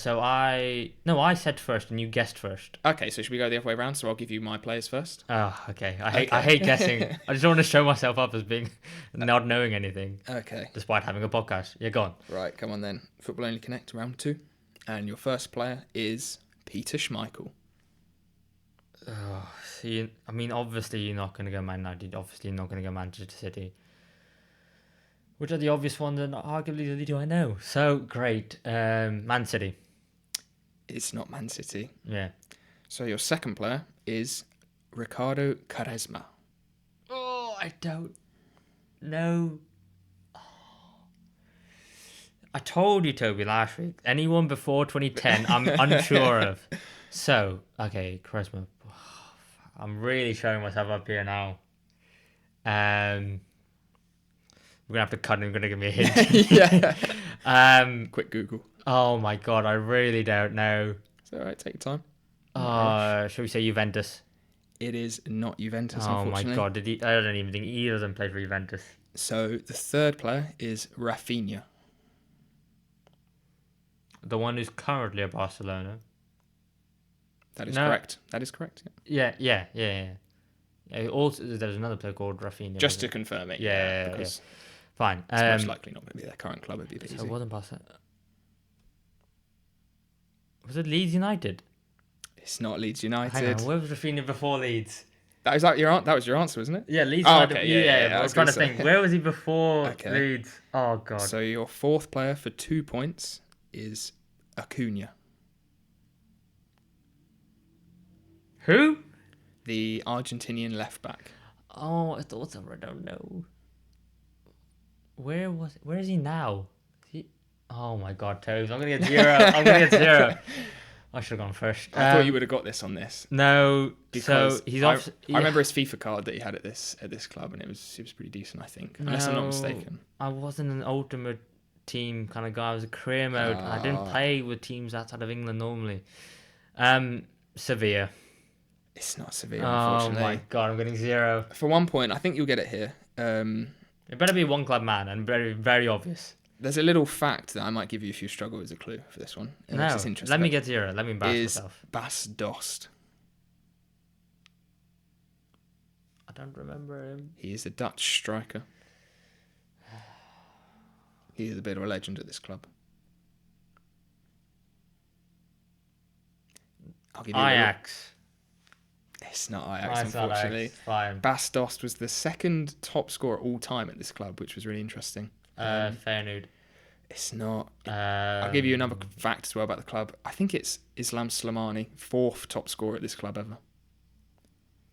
said first and you guessed first. Okay, so should we go the other way around? So I'll give you my players first. Oh, okay. I hate guessing. I just don't want to show myself up as being not knowing anything. Okay. Despite having a podcast. Yeah, go on. Right, come on then. Football Only Connect round 2. And your first player is Peter Schmeichel. Oh, see, I mean, obviously you're not going to go Man United. Obviously you're not going to go Manchester City. Which are the obvious ones and arguably the only two I know. So, great. Man City. It's not Man City. Yeah. So your second player is Ricardo Quaresma. Oh, I don't know. I told you, Toby, last week. Anyone before 2010, I'm unsure of. So, okay, Charisma. I'm really showing myself up here now. We're going to have to cut and you're going to give me a hint. Yeah. Quick Google. Oh my God, I really don't know. It's all right, take your time. Shall we say Juventus? It is not Juventus, Oh my unfortunately. God, I don't even think either of them played for Juventus. So the third player is Rafinha. The one who's currently at Barcelona. That is correct. That is correct. Yeah. Also, there's another player called Rafinha. Just to confirm it. Yeah. Because fine. it's most likely not going to be their current club at BBC. So it wasn't Barcelona. Was it Leeds United? It's not Leeds United. Hang on, where was Rafinha before Leeds? That was your answer, wasn't it? Yeah, Leeds Oh, United. okay, yeah. I was trying to think. Where was he before Leeds? Oh, God. So your fourth player for 2 points is Acuna. Who? The Argentinian left back. Oh, I thought so. I don't know. Where is he now? Oh my God, Toes. I'm going to get zero. I should have gone first. I thought you would have got this on this. No, because so he's I I remember his FIFA card that he had at this club, and it was pretty decent, I think, unless I'm not mistaken. I wasn't an ultimate team kind of guy. I was a career mode. I didn't play with teams outside of England normally. Sevilla. It's not Sevilla, unfortunately. Oh my God, I'm getting zero. For 1 point, I think you'll get it here. It better be a one club man and very, very obvious. There's a little fact that I might give you if you struggle as a clue for this one. Let me get zero. Let me embarrass myself. Bas Dost. I don't remember him. He is a Dutch striker. He is a bit of a legend at this club. I'll give you Ajax. It's not Ajax, unfortunately. Fine. Bas Dost was the second top scorer all time at this club, which was really interesting. Feyenoord. It's not. I'll give you another fact as well about the club. I think it's Islam Slimani, fourth top scorer at this club ever.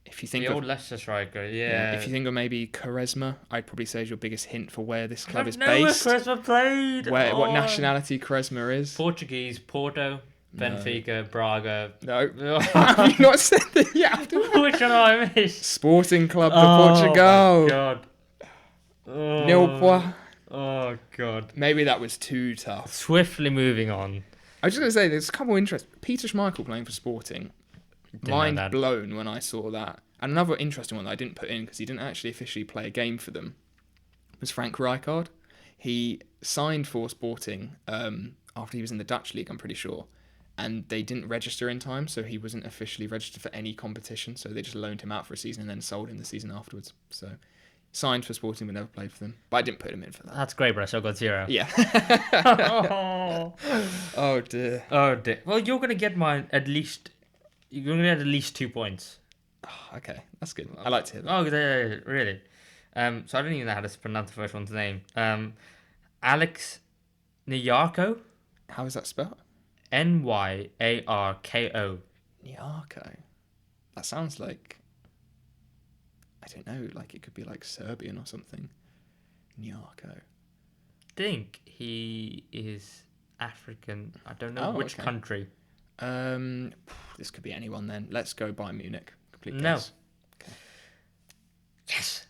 If you think the old Leicester striker, yeah. If you think of maybe Quaresma, I'd probably say is your biggest hint for where this club is based. Where Quaresma played. What nationality Quaresma is? Portuguese, Porto, Benfica, Braga. No. Have you not said that yet? Which one have I missed? Sporting Club de Portugal. Oh, my God. Nil point. Oh, God. Maybe that was too tough. Swiftly moving on. I was just going to say, there's a couple of interests. Peter Schmeichel playing for Sporting. Mind blown when I saw that. And another interesting one that I didn't put in because he didn't actually officially play a game for them was Frank Rijkaard. He signed for Sporting after he was in the Dutch league, I'm pretty sure. And they didn't register in time, so he wasn't officially registered for any competition. So they just loaned him out for a season and then sold him the season afterwards. So signed for Sporting but never played for them. But I didn't put him in for that. That's great, but I still got zero. Yeah. Oh, dear. Oh, dear. Well, you're going to get mine at least... You're going to get at least 2 points. Oh, okay, that's good. I like to hear that. Oh, really? So I don't even know how to pronounce the first one's name. Alex Nyarko? How is that spelled? Nyarko. Nyarko. That sounds like... I don't know, like it could be like Serbian or something. Nyarko. I think he is African. I don't know which country. This could be anyone then. Let's go Bayern Munich. Complete No. guess. Okay. Yes.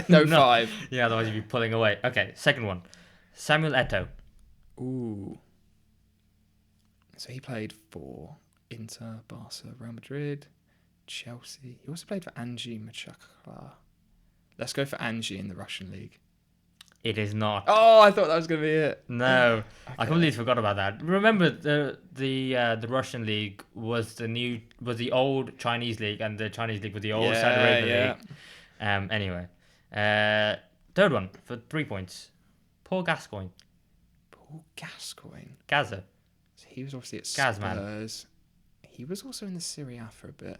No, 5. Yeah, otherwise you'd be pulling away. Okay, second one. Samuel Eto'o. Ooh. So he played for Inter, Barca, Real Madrid, Chelsea. He also played for Ange Machakla. Let's go for Ange in the Russian league. It is not. Oh, I thought that was going to be it. No, I Okay. completely forgot about that. Remember the Russian league was the old Chinese league, and the Chinese league was the old Saudi Arabia league. Anyway, third one for 3 points. Paul Gascoigne. Paul Gascoigne. Gaza. So he was obviously at Gazman. Spurs. He was also in the Serie A for a bit.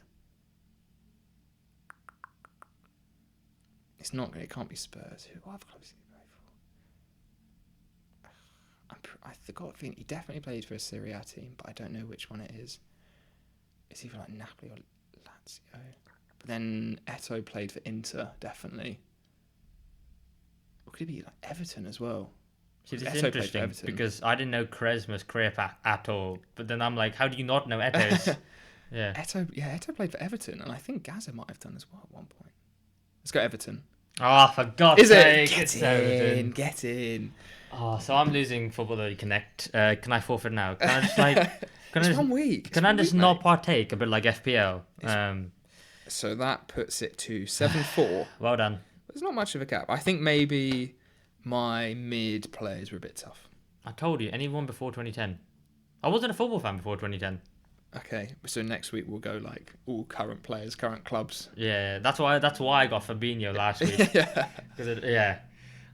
It's not. It can't be Spurs. What other clubs did he play for? I forgot. I think he definitely played for a Serie A team, but I don't know which one it is. It's either like Napoli or Lazio. But then Eto'o played for Inter, definitely. Or could it be like Everton as well? See, this Eto'o is played for interesting Everton. because I didn't know Quaresma's career path at all. But then I'm like, how do you not know Eto's? Yeah. Eto'o played for Everton, and I think Gaza might have done as well at one point. Let's go Everton. Oh, for God's Is sake. it? It's Everton. Get in. Oh, so I'm losing Football Connect. Can I forfeit now? Can I just like... It's 1 week. Can I just not partake? A bit like FPL. So that puts it to 7-4. Well done. There's not much of a gap. I think maybe my mid players were a bit tough. I told you, anyone before 2010. I wasn't a football fan before 2010. Okay, so next week we'll go like all current players, current clubs. Yeah, that's why I got Fabinho last week. Yeah.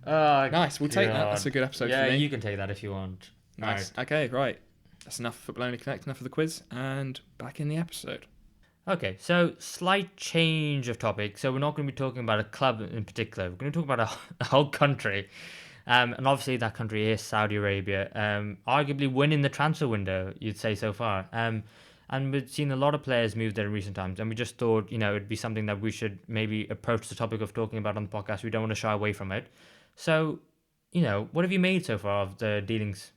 Nice, we'll take that. That's a good episode for me. Yeah, you can take that if you want. Nice. Right. Okay, right. That's enough for Football Only Connect, enough for the quiz, and back in the episode. Okay, so slight change of topic. So we're not going to be talking about a club in particular. We're going to talk about a whole country. And obviously that country is Saudi Arabia. Arguably winning the transfer window, you'd say so far. And we've seen a lot of players move there in recent times. And we just thought, it'd be something that we should maybe approach the topic of talking about on the podcast. We don't want to shy away from it. So, what have you made so far of the dealings?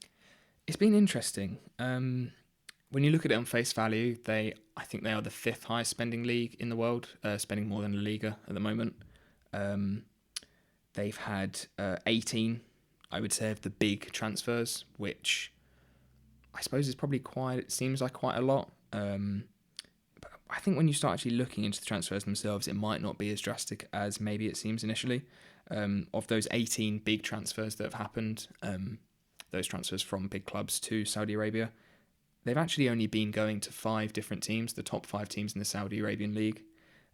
It's been interesting. When you look at it on face value, I think they are the 5th highest spending league in the world, spending more than La Liga at the moment. They've had 18, I would say, of the big transfers, which I suppose is probably seems like quite a lot. But I think when you start actually looking into the transfers themselves, it might not be as drastic as maybe it seems initially. Of those 18 big transfers that have happened, those transfers from big clubs to Saudi Arabia, they've actually only been going to 5 different teams, the top 5 teams in the Saudi Arabian League.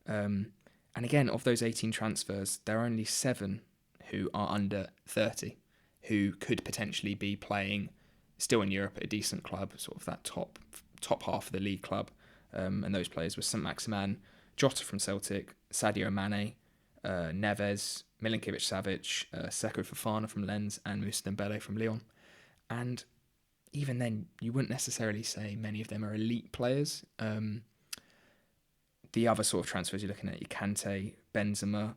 And again, of those 18 transfers, there are only 7 who are under 30, who could potentially be playing still in Europe at a decent club, sort of that top half of the league club. And those players were St. Maximan, Jota from Celtic, Sadio Mane, Neves, Milinkovic-Savic, Seko Fofana from Lens, and Moussa Dembele from Lyon. And even then, you wouldn't necessarily say many of them are elite players. The other sort of transfers you're looking at, your Kante, Benzema,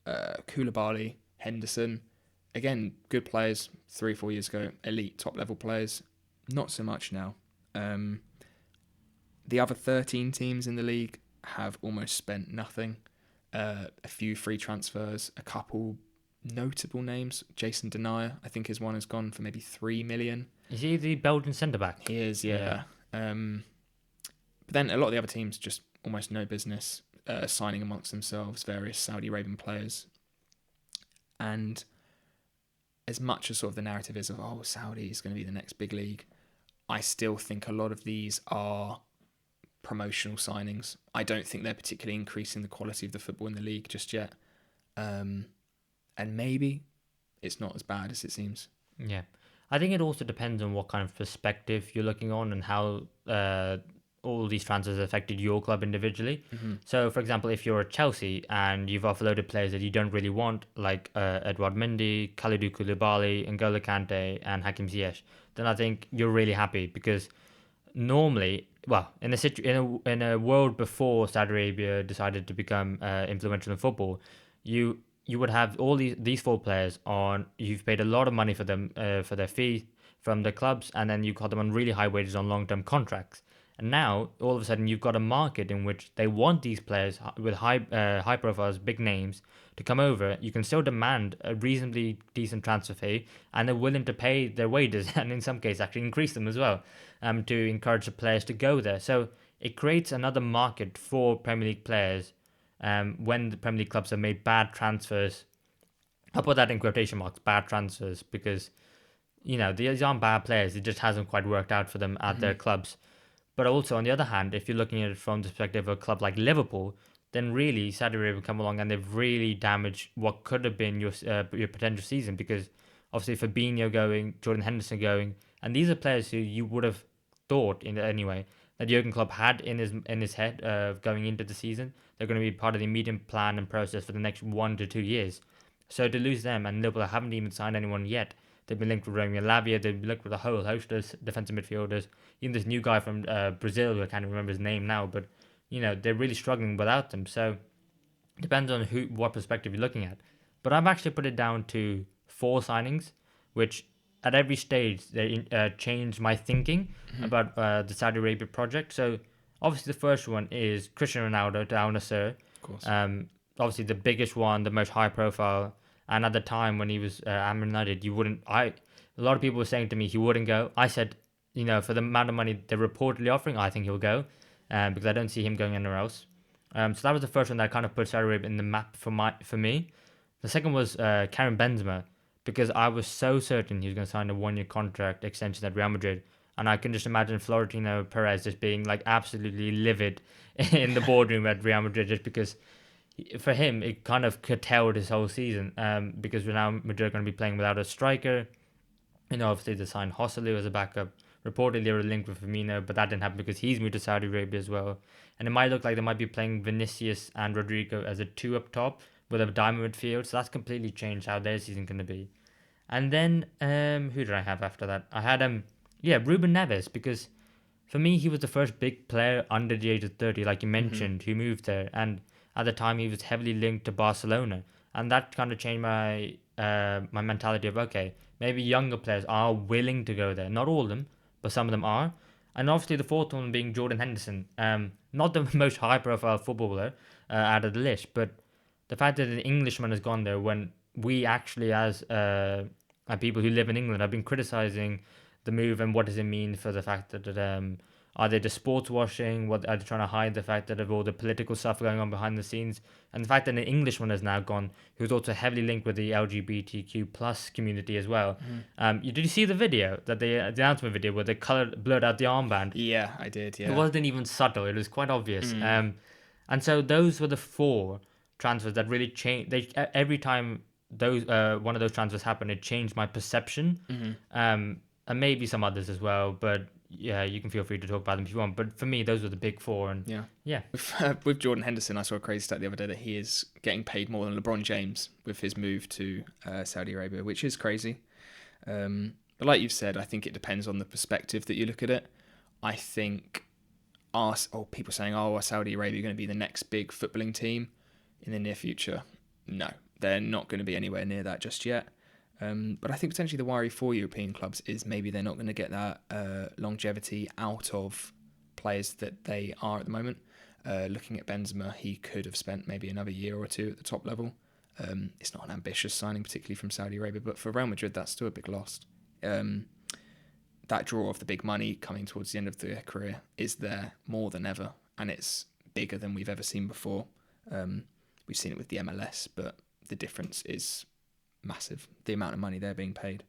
Koulibaly, Henderson. Again, good players 3 or 4 years ago, elite top-level players. Not so much now. The other 13 teams in the league have almost spent nothing. A few free transfers, a couple notable names. Jason Denayer, I think his one has gone for maybe 3 million. Is he the Belgian centre-back? He is, yeah. But then a lot of the other teams just almost no business signing amongst themselves various Saudi Arabian players. And as much as sort of the narrative is of, Saudi is going to be the next big league, I still think a lot of these are promotional signings. I don't think they're particularly increasing the quality of the football in the league just yet. And maybe it's not as bad as it seems. Yeah. I think it also depends on what kind of perspective you're looking on and how all these transfers affected your club individually. Mm-hmm. So, for example, if you're at Chelsea and you've offloaded players that you don't really want, like Edouard Mendy, Kalidou Koulibaly, N'Golo Kante, and Hakim Ziyech, then I think you're really happy because normally, well, in a world before Saudi Arabia decided to become influential in football, you would have all these 4 players on. You've paid a lot of money for them for their fee from the clubs, and then you got them on really high wages on long-term contracts. And now, all of a sudden, you've got a market in which they want these players with high profiles, big names, to come over. You can still demand a reasonably decent transfer fee, and they're willing to pay their wages, and in some cases, actually increase them as well, to encourage the players to go there. So it creates another market for Premier League players when the Premier League clubs have made bad transfers I put that in quotation marks, bad transfers, because, these aren't bad players. It just hasn't quite worked out for them at their clubs. But also, on the other hand, if you're looking at it from the perspective of a club like Liverpool, then really Saudi Arabia come along and they've really damaged what could have been your potential season, because obviously Fabinho going, Jordan Henderson going, and these are players who you would have thought in anyway that Jurgen Klopp had in his head going into the season. They're going to be part of the immediate plan and process for the next 1 to 2 years. So to lose them, and Liverpool haven't even signed anyone yet. They've been linked with Romeo Lavia. They've been linked with a whole host of defensive midfielders. Even this new guy from Brazil, who I can't remember his name now, but they're really struggling without them. So it depends on what perspective you're looking at. But I've actually put it down to 4 signings, which at every stage they changed my thinking about the Saudi Arabia project. So obviously the first one is Cristiano Ronaldo to Al Nassr. Of course. Obviously the biggest one, the most high profile. And at the time when he was at Man United, a lot of people were saying to me he wouldn't go. I said, for the amount of money they're reportedly offering, I think he'll go, because I don't see him going anywhere else. So that was the first one that kind of put Saudi Arabia in the map for me. The second was Karim Benzema, because I was so certain he was going to sign a 1-year contract extension at Real Madrid. And I can just imagine Florentino Perez just being like absolutely livid in the boardroom at Real Madrid, just because for him it kind of curtailed his whole season, because now Madrid are going to be playing without a striker. Obviously they signed Hojlund as a backup. Reportedly they were linked with Firmino, but that didn't happen because he's moved to Saudi Arabia as well. And it might look like they might be playing Vinicius and Rodrigo as a 2 up top with a diamond midfield. So that's completely changed how their season going to be. And then who did I have after that? I had Ruben Neves, because for me he was the first big player under the age of 30, like you mentioned, who moved there. And at the time he was heavily linked to Barcelona, and that kind of changed my my mentality of, okay, maybe younger players are willing to go there. Not all of them, but some of them are. And obviously the fourth one being Jordan Henderson. Not the most high profile footballer out of the list, but the fact that an Englishman has gone there when we actually, as people who live in England, have been criticising the move and what does it mean for the fact that are they just sports washing? What are they trying to hide the fact that of all the political stuff going on behind the scenes? And the fact that an Englishman has now gone, who's also heavily linked with the LGBTQ plus community as well. Did you see the video the announcement video where they blurred out the armband? Yeah, I did. Yeah, it wasn't even subtle; it was quite obvious. And so those were the 4 transfers that really changed. Every time those one of those transfers happened, it changed my perception. And maybe some others as well, but yeah, you can feel free to talk about them if you want. But for me, those were the big 4. And yeah. With Jordan Henderson, I saw a crazy stat the other day that he is getting paid more than LeBron James with his move to Saudi Arabia, which is crazy. But like you've said, I think it depends on the perspective that you look at it. I think people saying, are Saudi Arabia going to be the next big footballing team in the near future? No, they're not going to be anywhere near that just yet. But I think potentially the worry for European clubs is maybe they're not going to get that longevity out of players that they are at the moment. Looking at Benzema, he could have spent maybe another year or 2 at the top level. It's not an ambitious signing, particularly from Saudi Arabia, but for Real Madrid, that's still a big loss. That draw of the big money coming towards the end of their career is there more than ever, and it's bigger than we've ever seen before. We've seen it with the MLS, but the difference is massive, the amount of money they're being paid.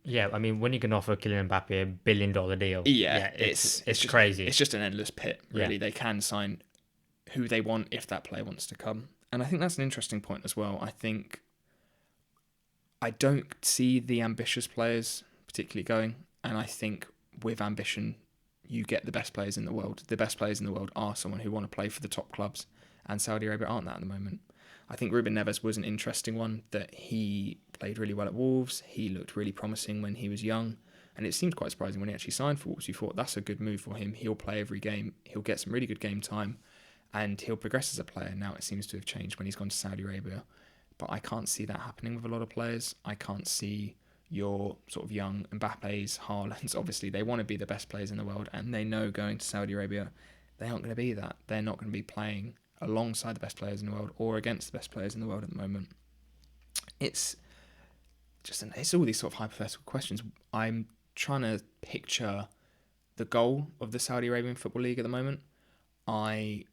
Yeah, I mean, when you can offer Kylian Mbappe $1 billion deal, it's just crazy. It's just an endless pit, really. Yeah. They can sign who they want if that player wants to come. And I think that's an interesting point as well. I don't see the ambitious players particularly going, and I think with ambition, you get the best players in the world. The best players in the world are someone who want to play for the top clubs, and Saudi Arabia aren't that at the moment. I think Ruben Neves was an interesting one, that he played really well at Wolves. He looked really promising when he was young, and it seemed quite surprising when he actually signed for Wolves. You thought, that's a good move for him. He'll play every game. He'll get some really good game time, and he'll progress as a player. Now it seems to have changed when he's gone to Saudi Arabia, but I can't see that happening with a lot of players. I can't see your sort of young Mbappes, Haalands. Obviously, they want to be the best players in the world, and they know going to Saudi Arabia, they aren't going to be that. They're not going to be playing alongside the best players in the world or against the best players in the world at the moment. It's all these sort of hypothetical questions. I'm trying to picture the goal of the Saudi Arabian Football League at the moment. I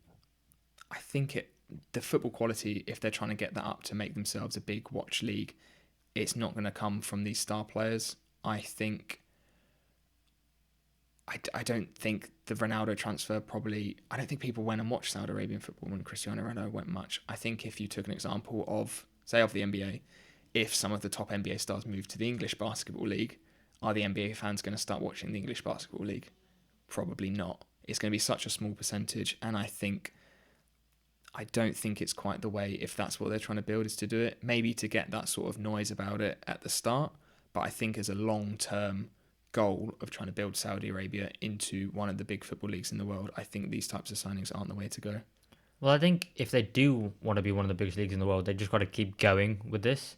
think the football quality, if they're trying to get that up to make themselves a big watch league, it's not going to come from these star players. I don't think the Ronaldo transfer I don't think people went and watched Saudi Arabian football when Cristiano Ronaldo went much. I think if you took an example of, say, of the NBA, if some of the top NBA stars moved to the English Basketball League, are the NBA fans going to start watching the English Basketball League? Probably not. It's going to be such a small percentage, and I don't think it's quite the way, if that's what they're trying to build, is to do it. Maybe to get that sort of noise about it at the start, but I think as a long-term goal of trying to build Saudi Arabia into one of the big football leagues in the world, I think these types of signings aren't the way to go. Well, I think if they do want to be one of the biggest leagues in the world, they just got to keep going with this.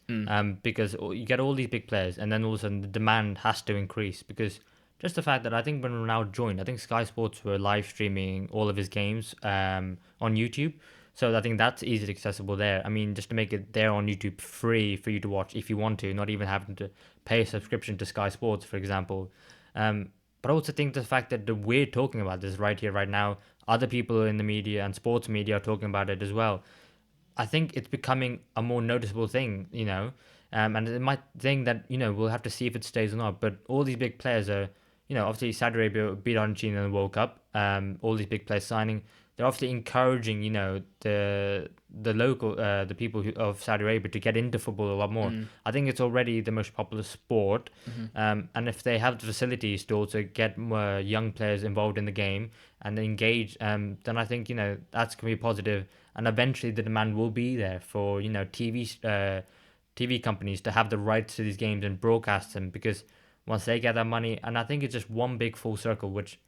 Because you get all these big players, and then all of a sudden the demand has to increase. Because just the fact that I think when Ronaldo joined, I think Sky Sports were live streaming all of his games on YouTube. So I think that's easily accessible there. I mean, just to make it there on YouTube free for you to watch if you want to, not even having to pay a subscription to Sky Sports, for example. But I also think the fact that we're talking about this right here, right now, other people in the media and sports media are talking about it as well. I think it's becoming a more noticeable thing, and it might think that, we'll have to see if it stays or not. But all these big players are, obviously Saudi Arabia beat Argentina in the World Cup. All these big players signing, they're obviously encouraging, the local, the people of Saudi Arabia to get into football a lot more. I think it's already the most popular sport. And if they have the facilities to also get more young players involved in the game and engage, then I think, that's going to be positive. And eventually the demand will be there for, TV companies to have the rights to these games and broadcast them, because once they get that money, and I think it's just one big full circle, which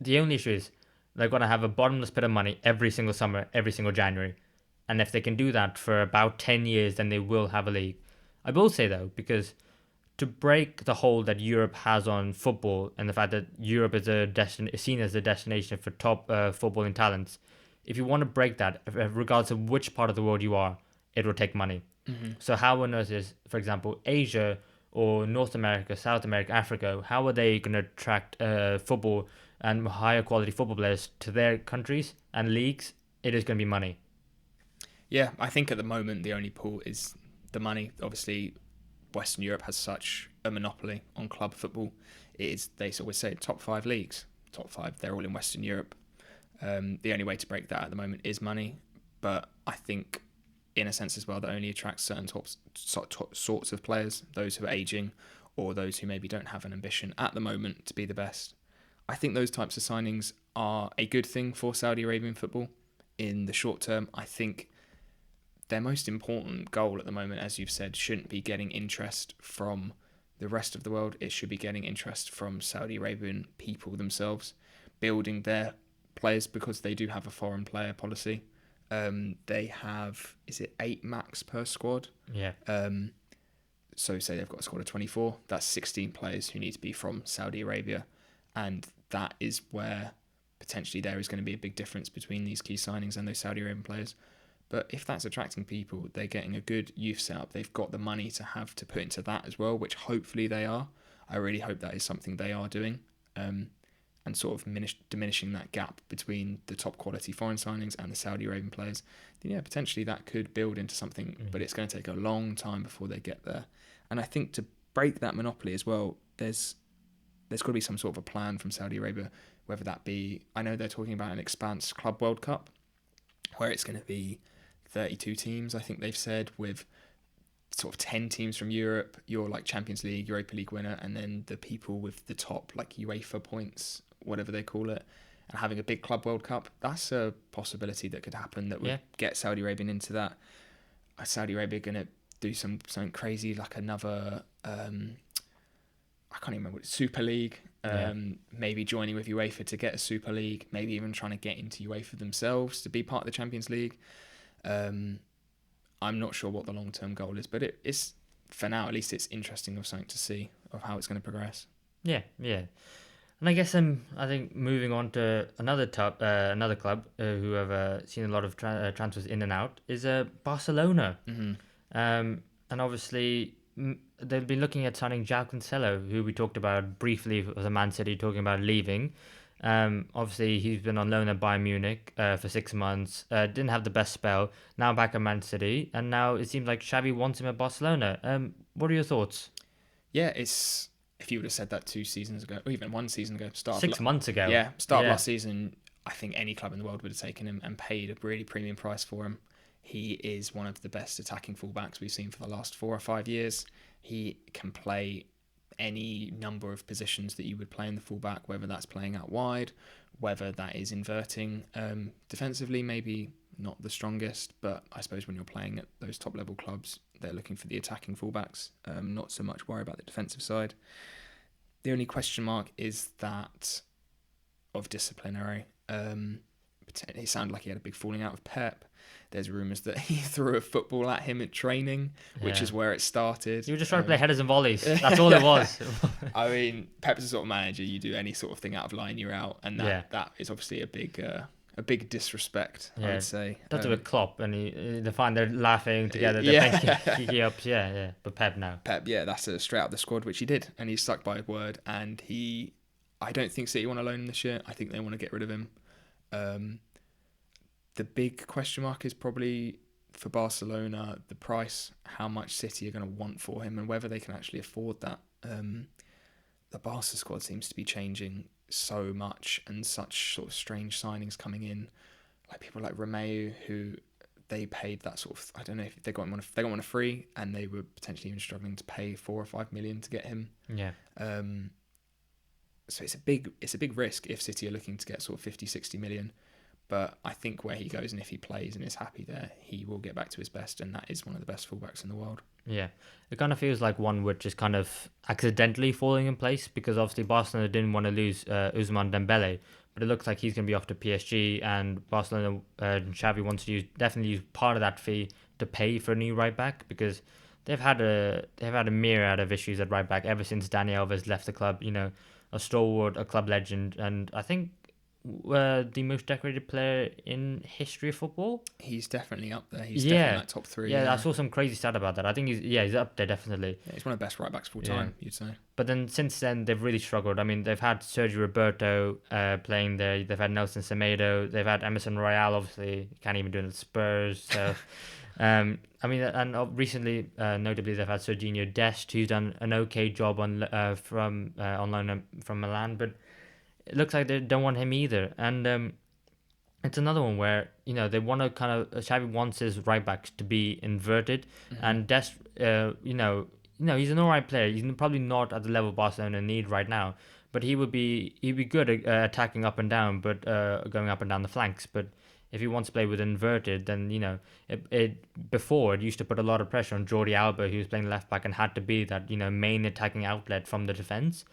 the only issue is they're going to have a bottomless pit of money every single summer, every single January. And if they can do that for about 10 years, then they will have a league. I will say, though, because to break the hold that Europe has on football and the fact that Europe is seen as a destination for top footballing talents, if you want to break that, regardless of which part of the world you are, it will take money. So how on earth is, for example, Asia or North America, South America, Africa, how are they going to attract football and higher quality football players to their countries and leagues? It is going to be money. Yeah, I think at the moment the only pull is the money. Obviously, Western Europe has such a monopoly on club football. They always say top 5 leagues. Top 5, they're all in Western Europe. The only way to break that at the moment is money. But I think, in a sense as well, that only attracts certain sorts of players, those who are aging or those who maybe don't have an ambition at the moment to be the best. I think those types of signings are a good thing for Saudi Arabian football in the short term. I think their most important goal at the moment, as you've said, shouldn't be getting interest from the rest of the world. It should be getting interest from Saudi Arabian people themselves, building their players, because they do have a foreign player policy. They have, is it 8 max per squad? Yeah. So say they've got a squad of 24. That's 16 players who need to be from Saudi Arabia. And that is where potentially there is going to be a big difference between these key signings and those Saudi Arabian players. But if that's attracting people, they're getting a good youth setup. They've got the money to have to put into that as well, which hopefully they are. I really hope that is something they are doing, and sort of diminishing that gap between the top quality foreign signings and the Saudi Arabian players. Then, yeah, potentially that could build into something, but it's going to take a long time before they get there. And I think to break that monopoly as well, there's got to be some sort of a plan from Saudi Arabia, whether that be, I know they're talking about an Expanse Club World Cup, where it's going to be 32 teams, I think they've said, with sort of 10 teams from Europe, your like Champions League, Europa League winner, and then the people with the top like UEFA points, whatever they call it, and having a big Club World Cup. That's a possibility that could happen that would get Saudi Arabia into that. Is Saudi Arabia going to do something crazy like another, I can't even remember, Super League, maybe joining with UEFA to get a Super League, maybe even trying to get into UEFA themselves to be part of the Champions League. I'm not sure what the long-term goal is, but it's, for now at least, it's interesting of something to see of how it's going to progress. Yeah. And I guess I think moving on to another club who have seen a lot of transfers in and out is Barcelona. And obviously they've been looking at signing João Cancelo, who we talked about briefly as a Man City, talking about leaving. Obviously, he's been on loan at Bayern Munich for 6 months. Didn't have the best spell. Now back at Man City, and now it seems like Xavi wants him at Barcelona. What are your thoughts? Yeah, it's if you would have said that 2 seasons ago, or even 1 season ago, start of 6 months ago. start of last season, I think any club in the world would have taken him and paid a really premium price for him. He is one of the best attacking fullbacks we've seen for the last 4 or 5 years. He can play any number of positions that you would play in the fullback, whether that's playing out wide, whether that is inverting. Defensively, maybe not the strongest, but I suppose when you're playing at those top level clubs, they're looking for the attacking fullbacks, not so much worry about the defensive side. The only question mark is that of disciplinary. It sounded like he had a big falling out with Pep. There's rumours that he threw a football at him at training, which is where it started. You were just trying to play headers and volleys. That's all it was. I mean, Pep's the sort of manager, you do any sort of thing out of line, you're out. And that is obviously a big disrespect, I would say. That's with Klopp, and they're laughing together, they're playing kiki ups, But Pep now. Pep, that's a straight out the squad, which he did, and he's stuck by his word. And I don't think City want to loan him this year. I think they want to get rid of him. The big question mark is probably for Barcelona, the price, how much City are going to want for him, and whether they can actually afford that. The Barca squad seems to be changing so much, and such sort of strange signings coming in, like people like Romeo, who they paid that sort of, I don't know if they got one a free, and they were potentially even struggling to pay 4 or 5 million to get him. So it's a big risk if City are looking to get sort of 50, 60 million. But I think where he goes, and if he plays and is happy there, he will get back to his best, and that is one of the best fullbacks in the world. Yeah, it kind of feels like one which is kind of accidentally falling in place, because obviously Barcelona didn't want to lose Ousmane Dembele, but it looks like he's going to be off to PSG, and Barcelona Xavi wants to definitely use part of that fee to pay for a new right back, because they've had a myriad of issues at right back ever since Dani Alves left the club. A stalwart, a club legend, and I think the most decorated player in history of football. He's definitely up there. He's definitely in that top 3. Yeah, I saw some crazy stat about that. I think he's up there definitely. Yeah, he's one of the best right backs of all time, you'd say. But then since then they've really struggled. I mean, they've had Sergio Roberto playing there. They've had Nelson Semedo. They've had Emerson Royale. Obviously, can't even do it at Spurs. So, I mean, and recently, notably, they've had Serginho Dest, who's done an okay job on loan from Milan, but it looks like they don't want him either. And it's another one where, they want to kind of, Xavi wants his right backs to be inverted. Mm-hmm. And Dest, he's an alright player. He's probably not at the level Barcelona need right now, but he'd be good at attacking up and down, but going up and down the flanks. But if he wants to play with inverted, then before it used to put a lot of pressure on Jordi Alba, who was playing left back and had to be that main attacking outlet from the defense.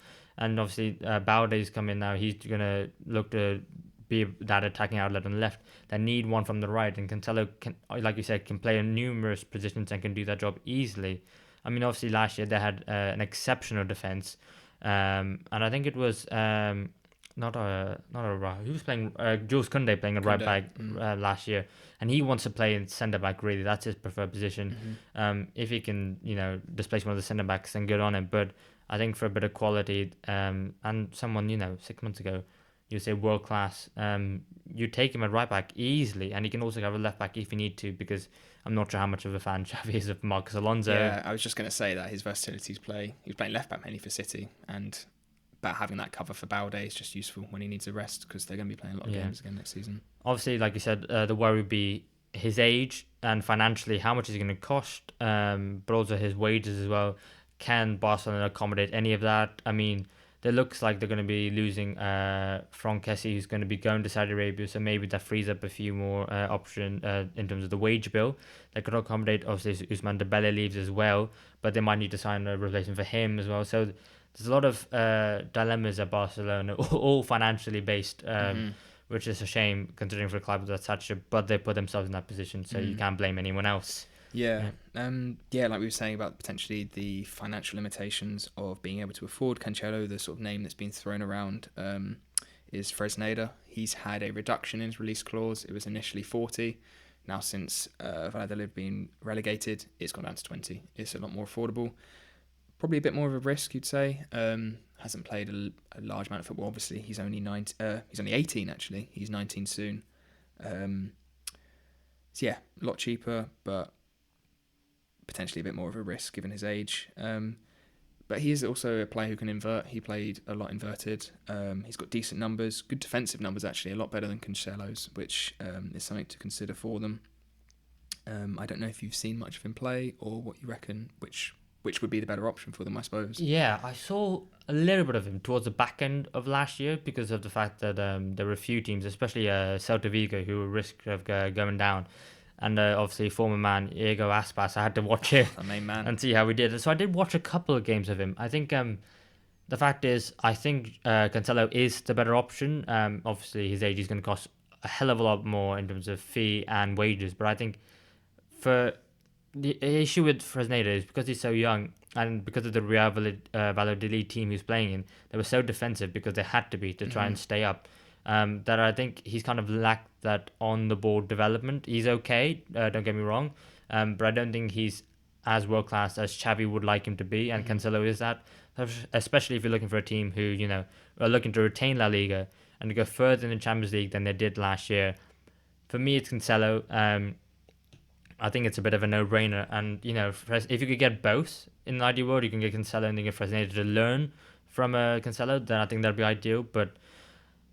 And obviously, Balde's come in now. He's gonna look to be that attacking outlet on the left. They need one from the right, and Cancelo can, like you said, can play in numerous positions and can do that job easily. I mean, obviously last year they had an exceptional defense, and I think it was not a who was playing Jules Koundé playing at right back last year, and he wants to play in centre back. Really, that's his preferred position. Mm-hmm. If he can displace one of the centre backs, then good on him. But I think for a bit of quality, and someone 6 months ago, you say world class, you take him at right back easily, and he can also have a left back if you need to, because I'm not sure how much of a fan Xavi is of Marcos Alonso. Yeah, I was just going to say that his versatility he was playing left back mainly for City, but having that cover for Balde is just useful when he needs a rest, because they're going to be playing a lot of games again next season. Obviously, like you said, the worry would be his age and financially how much is it going to cost, but also his wages as well. Can Barcelona accommodate any of that? I mean, it looks like they're going to be losing Franck Kessie, who's going to be going to Saudi Arabia, so maybe that frees up a few more options in terms of the wage bill. They could accommodate, obviously, Ousmane Dembele leaves as well, but they might need to sign a replacement for him as well. So there's a lot of dilemmas at Barcelona, all financially based, which is a shame considering for a club that's such but they put themselves in that position, so you can't blame anyone else. Yeah, like we were saying about potentially the financial limitations of being able to afford Cancelo. The sort of name that's been thrown around is Fresneda. He's had a reduction in his release clause. It was initially 40. Now, since Valladolid been relegated, it's gone down to 20. It's a lot more affordable. Probably a bit more of a risk, you'd say. hasn't played a large amount of football. Obviously, he's only 18 actually. He's 19 soon. So yeah, a lot cheaper, but potentially a bit more of a risk given his age. But he is also a player who can invert. He played a lot inverted. He's got decent numbers, good defensive numbers actually, a lot better than Cancelo's, which is something to consider for them. I don't know if you've seen much of him play or what you reckon, which would be the better option for them, I suppose. Yeah, I saw a little bit of him towards the back end of last year because of the fact that there were a few teams, especially Celta Vigo, who were at risk of going down. And obviously, former man Diego Aspas, I had to watch it The main man. and see how he did. So I did watch a couple of games of him. I think the fact is, I think Cancelo is the better option. Obviously, his age is going to cost a hell of a lot more in terms of fee and wages. But I think for the issue with Fresneda is because he's so young and because of the Real Valladolid team he's playing in, they were so defensive because they had to be to try and stay up. That I think he's kind of lacked that on-the-ball development. He's okay, don't get me wrong, but I don't think he's as world-class as Xavi would like him to be, and Cancelo is that, especially if you're looking for a team who, are looking to retain La Liga and to go further in the Champions League than they did last year. For me, it's Cancelo. I think it's a bit of a no-brainer, and, if you could get both in the ideal world, you can get Cancelo and then get Fresneda to learn from Cancelo, then I think that'd be ideal, but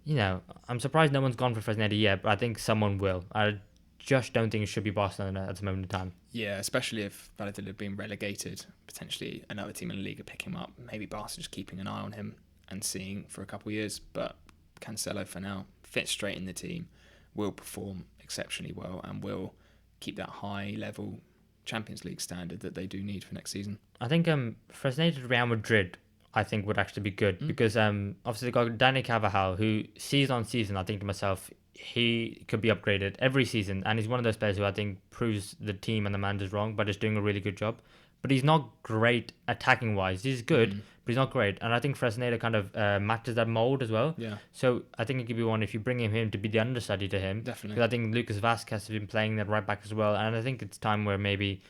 I'm surprised no one's gone for Fresneda yet, but I think someone will. I just don't think it should be Barcelona at the moment in time. Yeah, especially if Valladolid have been relegated, potentially another team in the league pick him up. Maybe Barca just keeping an eye on him and seeing for a couple of years. But Cancelo for now fits straight in the team, will perform exceptionally well, and will keep that high level Champions League standard that they do need for next season. I think Fresneda to Real Madrid, I think would actually be good because obviously they've got Dani Carvajal, who season on season, I think to myself, he could be upgraded every season, and he's one of those players who I think proves the team and the managers wrong, but is doing a really good job. But he's not great attacking wise. He's good, but he's not great. And I think Fresneda kind of matches that mold as well. Yeah. So I think it could be one if you bring him in to be the understudy to him. Definitely. Because I think Lucas Vazquez has been playing that right back as well, and I think it's time where maybe